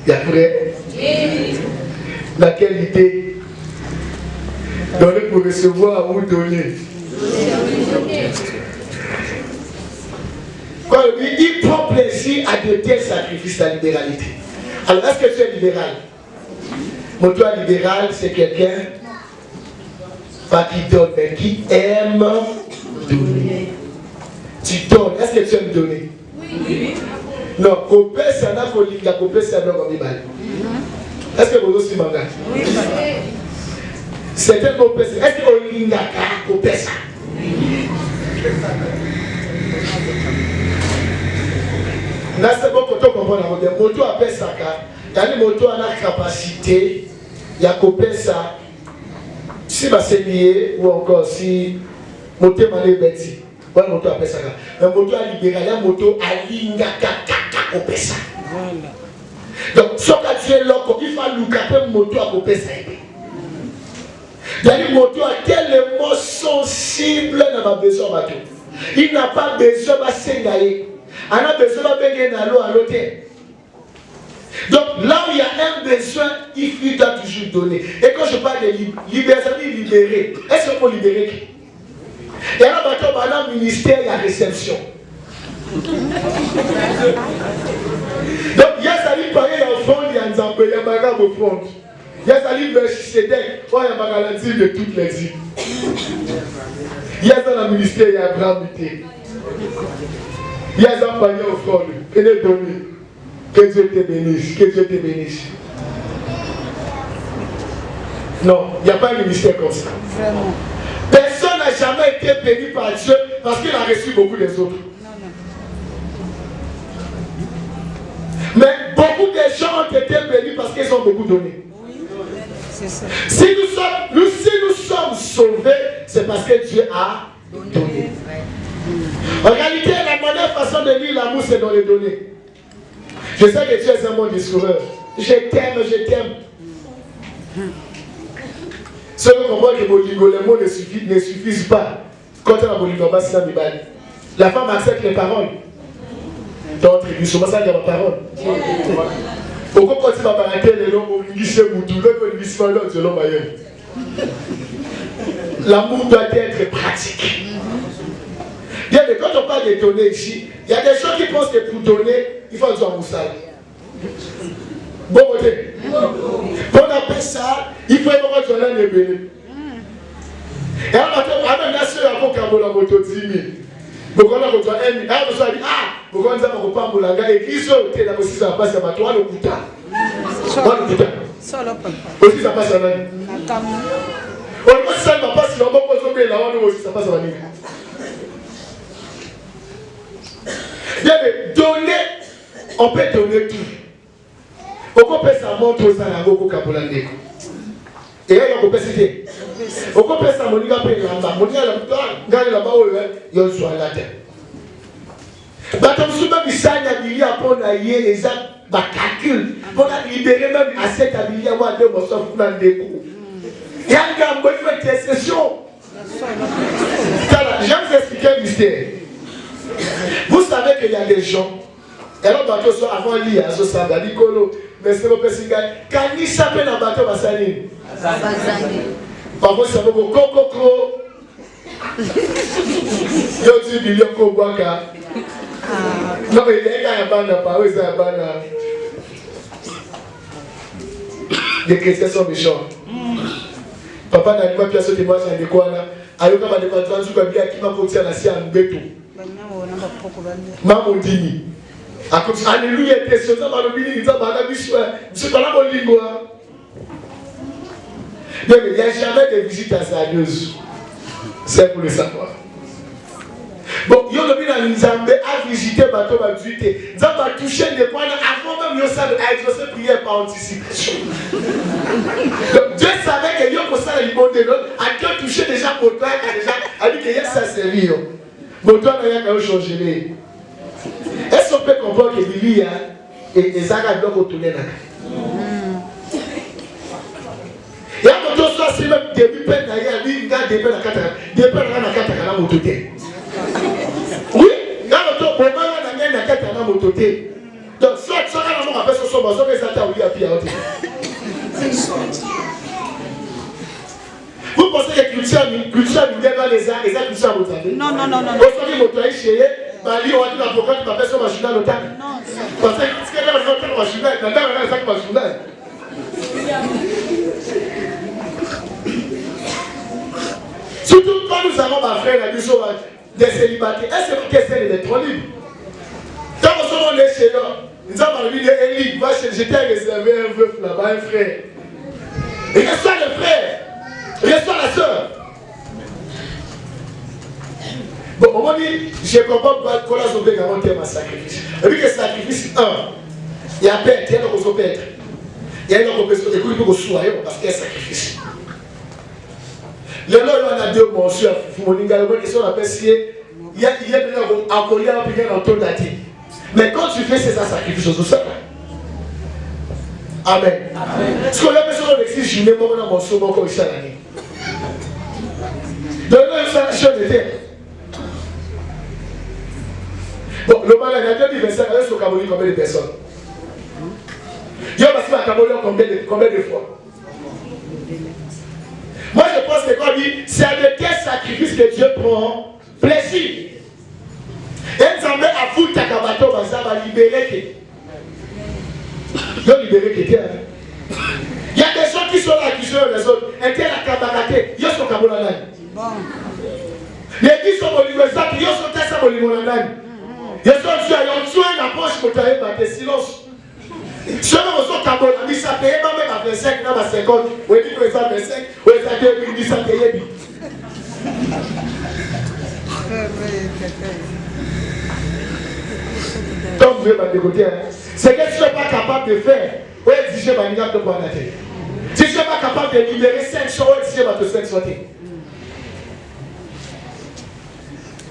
Et après, la qualité donner pour recevoir ou donner. Quand il prend plaisir à de tels sacrifices, la libéralité. Alors, est-ce que tu es libéral? Mon toi libéral, c'est quelqu'un pas qui donne, mais qui aime donner. Tu donnes. Est-ce que tu aimes donner? Oui. Non, copé, ça n'a pas de copé, ça n'a pas de mal. Est-ce que vous aussi m'engagez? Oui. C'est un copé. Est-ce que vous avez copé ça? Là, c'est bon pour toi comprendre la modèle. Moto appelle ça. Il y a une moto à la capacité. Il y a copé ça. Si c'est lié ou encore si moto est bêti. Voilà, moto appelle ça. Mais moto a libéré, il y a moto à l'inga copé ça. Donc, ce que tu es là, il faut louper moto à copé ça. Il y a une moto à quelle émotion sensible n'a pas besoin de bateau. Il n'a pas besoin de s'engager. On a besoin de baigner dans l'eau à l'hôtel. Donc là où il y a un besoin, il doit toujours donner. Et quand je parle de libérer, ça veut dire libérer. Est-ce qu'on peut libérer qui? Et alors, dans le ministère, il y a réception. Donc, il y a ça qui paraît en offrande, il y a un zambé, il y a un bagage offrande. Il y a ça qui Melchisedec, il y a un bagage de toutes les îles. Il y a dans le ministère, il y a Abraham Muté. Il y a un panier offrande, venez donner. Que Dieu te bénisse, que Dieu te bénisse. Non, il n'y a pas un ministère comme ça. Vraiment. Personne n'a jamais été béni par Dieu parce qu'il a reçu beaucoup des autres. Mais beaucoup de gens ont été bénis parce qu'ils ont beaucoup donné. C'est ça. Si nous sommes sauvés, c'est parce que Dieu a donné. En réalité, la meilleure façon de vivre l'amour, c'est dans les données. Je sais que tu es un bon discoureur. Je t'aime, je t'aime. Ceux comprend que les mots ne suffisent pas. Quand on a la femme accepte les paroles. Dans la tribu, souvent ça il y a ma parole. Pourquoi quand tu vas parler les longs, on glisse Moutou, le glisse pas l'autre, selon Mayen. L'amour doit être pratique. Bien, mais quand on parle de donner ici, il y a des gens qui pensent que pour donner, il faut avoir un moussala. Bon côté. Pour appeler ça, il faut avoir unébélé. Et alors, même la soeur a encore la moto 10 000. Donc on a besoin de 1 000. Ah, vous avez dit, on va pas la et qui sont là aussi ça passe à toi le couta. Aussi ça passe à l'année. On va ça va passer là, on va poser là, on aussi ça passe à l'année. Bien, mais donner, on peut donner tout. On peut ça montre aux Sanagoko Kapolandeko. Et là, on peut citer. On peut ça Monica Pénamba. Monica la là-bas, il y a un soin là. Batom Souba Bissania Bilia pour naïe les gens, calcul. Pour libérer même à 7 milliers à 2 morceaux pour l'andéco. Il y a un bon fait d'exception. Je vais vous expliquer un mystère. Vous savez qu'il y a des gens, et alors bateau soit avant l'île, à ce sabbat, Nicolo, mais c'est le Pessinga, quand il s'appelle un bateau, va s'aller. Parfois, ça va vous coco. Yo dis million Kobaka. Non, mais il y a un banana, pas oui, c'est un banana. Les chrétiens sont méchants. Papa n'a pas pu sauter moi, c'est un quoi là. Alors, quand on a des patrons, je vais bien qui m'a continué à la en béton. Maman Dini. Alléluia, t'es sûr, ça va le bénir, ça va la biche, c'est pas la bonne ligne. Mais il n'y a jamais de visite à Sadeuse. C'est pour le savoir. Bon, il y a le Nzambe à visiter bateau à visiter. Ça va toucher des points avant même de exaucer prière par anticipation. Donc Dieu savait que Dieu pour ça le monde de l'autre a Dieu touché déjà pour toi déjà a dit que ça servir. Bon toi n'a rien qu'à changer. Est-ce qu'on peut comprendre que Billy et Zara doivent retourner là? Et quand on soit si même début peine d'ailleurs, lui il garde des peines à 4 ans. Des peines à 4 ans à mototé. Oui, quand on peut pas à 4 ans à mototé. Donc soit on a appelé ce soir, soit les attaques oui à pied. Vous pensez que culture militaire va les arts, les arts culture à mototé? Non. Aujourd'hui, mototé chez Bali, on a dit la programme qui m'appelle sur ma chute à l'hôtel. Parce que ce qu'elle a fait dans ma chute, elle a fait ma chute. Surtout quand nous avons ma frère, la mission des célibataires, est-ce que c'est d'être libre? Quand on est chez eux, nous avons envie d'être libre. J'étais réservé un veuf là-bas, un frère. Et reçoit le frère, reçoit la soeur. Bon, on m'a dit, je comprends pas qu'on a sauvé avant de ma sacrifice. Et puis que sacrifice 1, il y a perte, il y a le perdre. Il y a une compétition, écoute, il faut soigner parce qu'il y a sacrifice. Le nom, il y en a deux mentions. Moninga, il y a une question, on appelle si il y a un collier à appliquer dans ton dati. Mais quand tu fais, c'est ça sacrifice au sol. Amen. Ce qu'on appelle sur l'exil, je n'ai pas mon mention, mon corps ici à l'année. Donnez une sanction de terre. Bon, le malade, il y a 2025, il y a sur Cameroun combien de personnes? Il y a passé à Cameroun combien de fois? Moi je pense que quand on dit, c'est de quel sacrifice que Dieu prend plaisir. Et nous avons à foutre à Kabato, ça va libérer. Il va libérer quelqu'un. Il y a des gens qui sont là, qui sont les autres. Et qui sont à Kabakate, ils sont Cameroun. Les qui sont au niveau de ça, ils sont à ça au niveau de ça. Ils sont à la poche pour travailler par des silences. Si on a un Cameroun, ça paye même à 25, non à 50, ou 25, ou 2010, ça paye. Comme vous voulez m'écouter, c'est que si je ne suis pas capable de faire, ou exiger ma ligne de boire la tête. Si je ne suis pas capable de libérer 5 choses, ou exiger ma 5 sauter.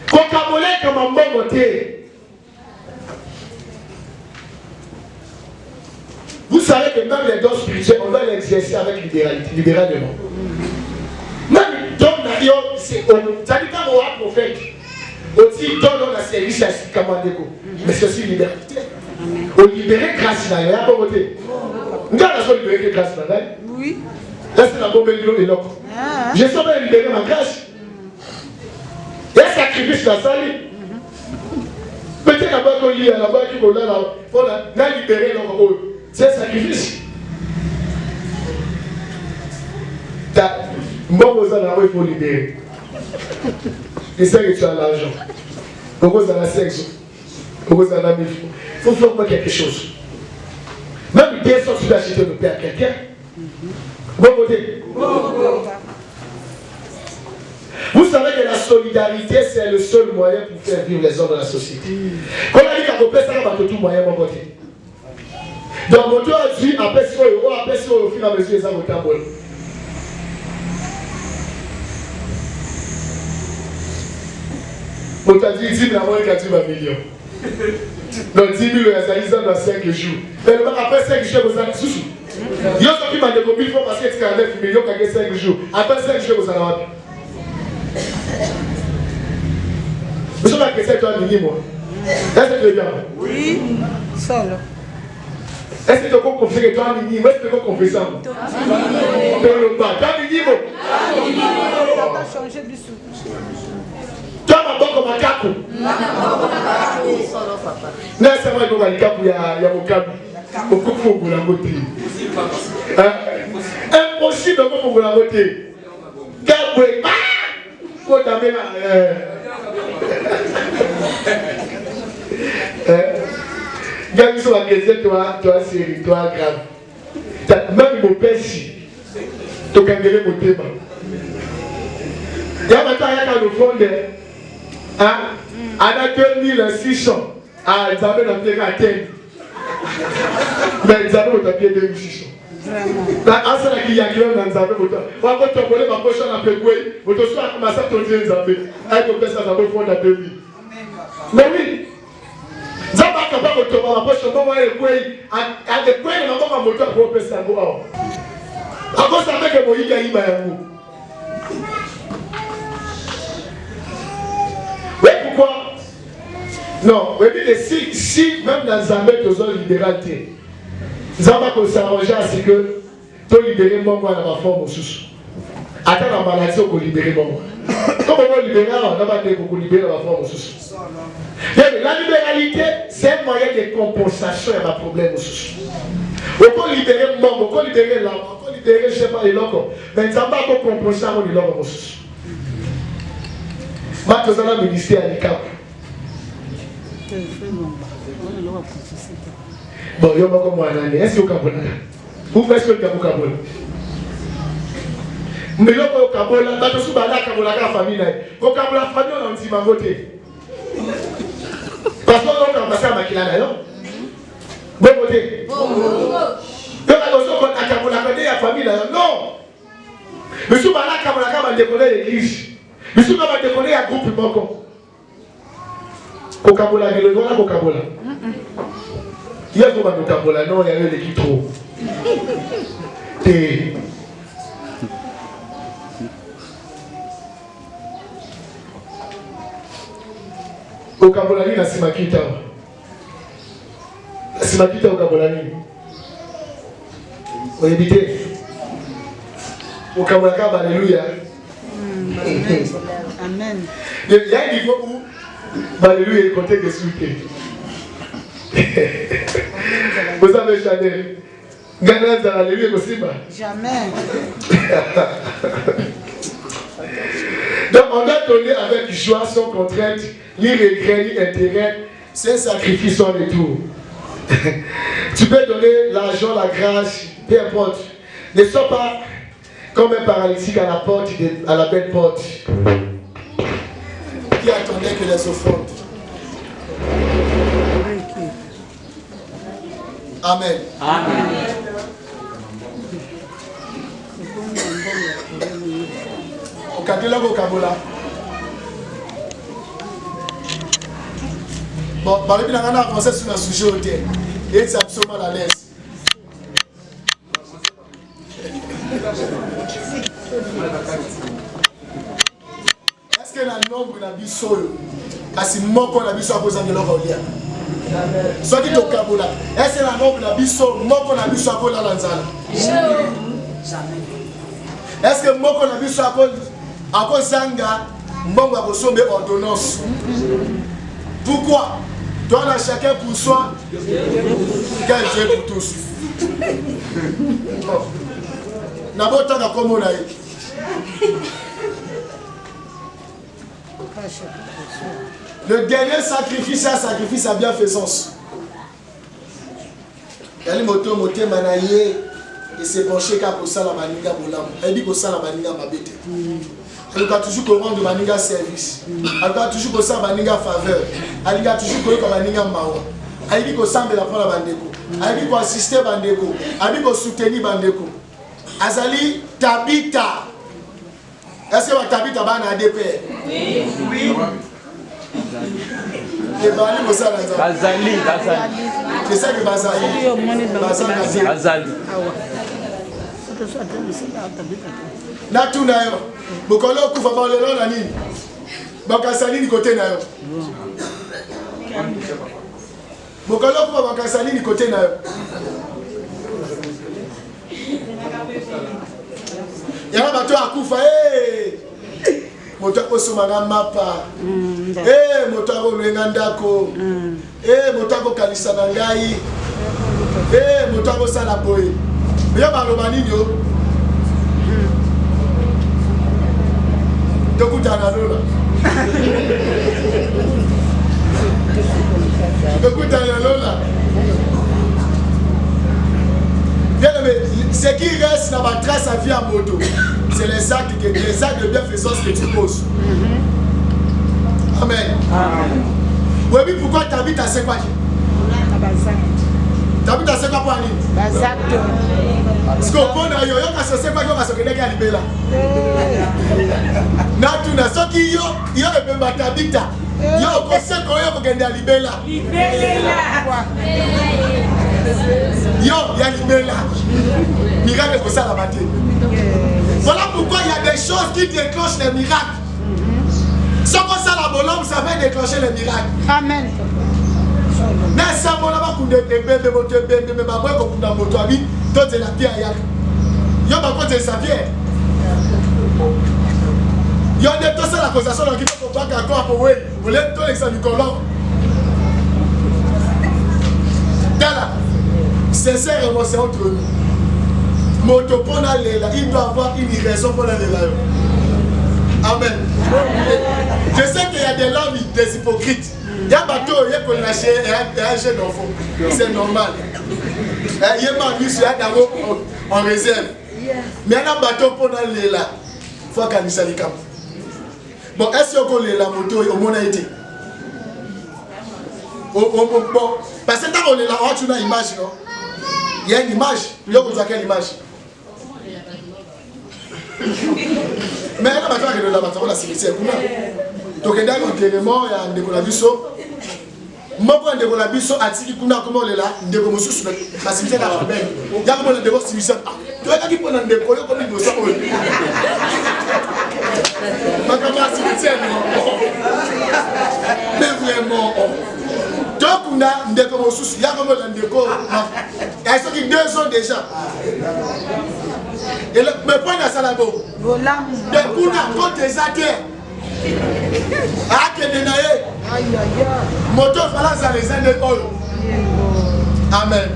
Quand Cameroun est comme un bon monté, vous savez que même les dons spirituels, on doit l'exercer avec libéralement. Même don d'ailleurs, c'est ça dit quand on a prophète, aussi don la service à Kamandeko. Mais c'est aussi liberté. On libère grâce à la pauvreté. Nous avons libéré grâce à la oui. Là, c'est la bombe de l'eau et l'eau. Je suis bien libéré ma grâce. Il y a un sacrifice dans la salle. Peut-être là-bas qu'on lit, là-bas qu'on a là, on a libéré leur rôle. C'est un sacrifice. Moi, vous allez il faut libérer. Et c'est que tu as l'argent. Pourquoi vous avez sexe? Pourquoi vous avez 1000 francs? Il faut faire quelque chose. Même bien sûr, tu dois acheter le pain à quelqu'un. Bon côté. Vous savez que la solidarité, c'est le seul moyen pour faire vivre les hommes dans la société. Quand on a dit qu'à peu ça va tout moyen, mon côté. Donc, mon tour a dit, après ce au fur et à mesure, les hommes vont t'envoler. On t'a dit 10 000 avant, il a dit 20 millions. Donc 10 000, il y a dans 5 jours. Mais après 5 jours, vous avez sous. Il y a qui m'a dit combien de fois parce qu'il y a 9 millions, il y a 5 jours. Après 5 jours, vous avez. Vous savez que c'est toi, Mini, moi. Est-ce que tu es bien? Oui, solo. Est-ce que tu as compris que toi, Mini, moi, est-ce que tu as compris ça? Toi, Mini, moi. On a changé du sou. Toi, ma banque, ma capo. Non, c'est moi qui vais capo, il y a mon capo. Au coup, il faut la beauté. Impossible de vous la beauté. Capo, faut t'amener Gagne sur la question, toi, série, toi, grave. Même mon père, si, tu as gagné mon thème. Il y a maintenant un le fond de. À 2600, ils avaient la pierre à terre. Mais ils avaient la pierre 2600. Vraiment. C'est qui y a qui dans les amis. On va tomber ma poche à la péouille. Vous te soyez commencé à tourner les amis. Avec le père, ça va fond à 2000. Mais oui. Ça va capable de tomber ma poche. On va aller couille. À des couilles, on va monter pour le père. À cause ça fait que mon yéga y va à vous. Oui, pourquoi? Non, oui, mais si même dans les amis, tu as libéralité. Nous avons s'arranger à ce que tu libérer mon moi dans ma forme au sous. Attends la maladie, on peut libérer mon moi. Comment on libérer, on va libérer dans ma forme au sous. La libéralité, c'est un moyen de compensation à ma problème au sous. On peut libérer mon, on peut libérer l'homme, on peut libérer, je ne sais pas, les locaux. Mais nous n'avons pas compenser à l'homme au sous. Maintenant, nous allons ministère à l'ICAP. Bon, il y a encore moins d'années. Est-ce que vous avez où est-ce que vous avez Kabola? Mais là, vous avez Kabola, vous avez Kabola, la famille. Vous avez la famille, on a dit, ma voté. Parce qu'on a passé à Makilana, non? Bon voté. Donc, on a Kabola, la famille, non. Mais si vous avez Kabola, on a déconné l'église. Mais si vous avez déconné la groupe, au Kabola, il y a le droit au Kabola. Il y a beaucoup de Kabola, non, il y a eu l'équipe trop. Et au Kabola, il y a Simakita. Simakita au Kabola. Vous évitez. Au Kabola, alléluia. Amen. Il y a un niveau où alléluia est compté que souhaité. Vous avez Chanel. Gagné alléluia aussi. Jamais. Donc on a donné avec joie, sans contrainte, ni regret, ni intérêt. C'est un sacrifice en retour. Tu peux donner l'argent, la grâce, peu importe. Ne sois pas comme un paralytique à la porte, à la belle porte, qui attendait que les offrandes. Amen. Amen. Au Kabola, au Kabola. Bon, Marie Bilanga a avancé sur le sujet au thé. Et c'est absolument à l'aise. Est-ce que la nombre n'a pas sol? Parce que moi, on a vu ça pour les Anglais. Soit qui est au Kabola. Est-ce que la nombre n'a pas sol? Moi, on a vu ça pour la Lanzala. Est-ce que moi, on a vu ça pour Zanga? Moi, on a reçu mes ordonnances. Pourquoi? Toi, là, chacun pour soi. Quel Dieu pour tous. D'abord, tu as comme on a eu. Le dernier sacrifice, c'est un sacrifice à bienfaisance. Il y a les motos, manaye, et c'est penché pour ça la maniga bolam. Elle dit que ça la maniga mabete. Elle doit toujours qu'on rende maniga service. Elle doit toujours qu'on ça maniga faveur. Elle doit toujours qu'on maniga mawa. Elle dit qu'on semble la prendre bandeko. Elle dit qu'on assister bandeko. Elle dit qu'on soutenir bandeko. Azali Tabita. Est-ce que Tabita va en ADP? Oui. Oui. Bazali. C'est ça que Bazali. Bazali. Natuna yo. Bokolo kufa ba lelo na nini? Bakasali ni côté na yo. Bokolo kufa bakasali ni côté na yo. Y'a bato akufa moto akosomanga mapa moto akolwenga ndako moto akokalisa na ngai moto akosala boye yo baloba nini yo tokutana lola ce qui reste dans ma trace à vie en moto, c'est les actes de bienfaisance que tu poses. Amen. Oui, mais pourquoi tu habites à Sekwa? Tu habites à Sekwa pour aller? Parce qu'on peut aller à Sekwa, on va se connaître à Libéla. Natuna, ce qui y a un peu d'habiter. Il y a un conseil qu'on a pour gagner à Libéla. Yo, il y a Libéla. Miracle pour ça la bataille. Voilà pourquoi il y a des choses qui déclenchent les miracles. Sans qu'on ça la bolombe, ça va déclencher les miracles. Amen. Mais ça, on va vous dire que la pierre. Yo, ma côté, ça vient. Yo, on est tous à la causation qui peut comprendre encore pour vous. Vous voulez tout l'examen du colon. Dala. Sincère émotion entre nous. Motopona lela, il doit avoir une raison pour la lela. Amen. Je sais qu'il y a des langues, des hypocrites. Il y a un bateau, il y a un jeune enfant. C'est normal. Il y a un bus, il y a en réserve. Mais il y a un bateau pour la lela. Il faut qu'il y ait un bon, est-ce que la moto au monde a été? Bon, parce que quand on est là, tu as une image, non? Il y a une image. Il y a quelle image? Mais là, maintenant, il y a la cimetière. Donc, il y a un enterrement, il y a un décollabiso. Moi, pour un décollabiso, à Tiki Kuna, comment on est là? Un décollabiso sur la cimetière de la Rabelle. Il y a comment on décollabiso. Tu vois, qui prend un décollabiso comme il doit s'appeler. Mais comment la cimetière? Mais vraiment. Donc, on a un décollabiso. Il y a comment on décollabiso. Il y a ceux qui 2 ans déjà. Et le point de Salabo. De Kuna contre les athées. Moto fala za les années oil. Amen.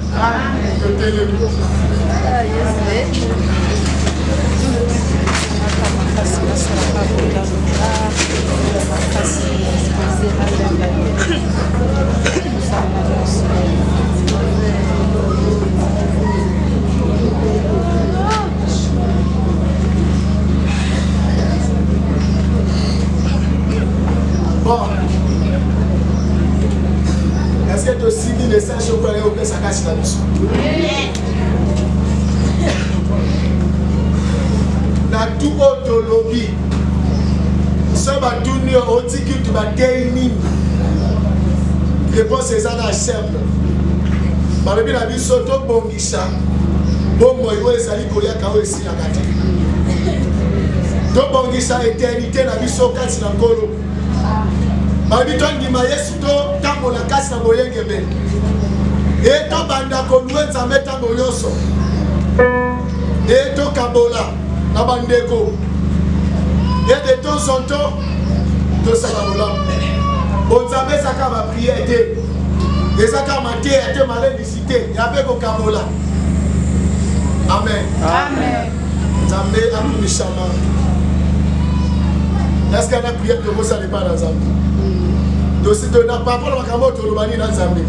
Bon. Est-ce que tu as signé les 5 chocolats au place à casse la mission? Na tout autre lobby. Ça va tourner au ticket de ma gaming. Réponse est ça simple. Malgré la vie soto bongisha. Bon moi il s'ali koya kawe ici la gâte. Donc bongisha éternité la vie so kati na ngolo. Mabiton di mayesu to tambo la kasi na boyenge be. Et to banda ko nuenza meta boyoso. Et to kabola na bandeko. Et de temps en temps to sala bola. Bonzabe saka va prier de eza kaka mateya te malendisité ya mpe kokabola. Amen. Amen. Nzambe akumisama. Est-ce qu'il y a une prière que vous savez pas dans Nzambe? Par rapport à makambo tolobani na Nzambe.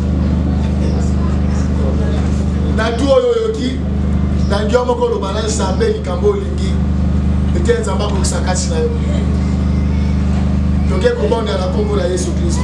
Na tout oyoyoki na ndio moko lobana Nzambe likambo lingi. Ete Nzambe ko sakasi na yo. Donc comment on est à la combo de Jésus Christ.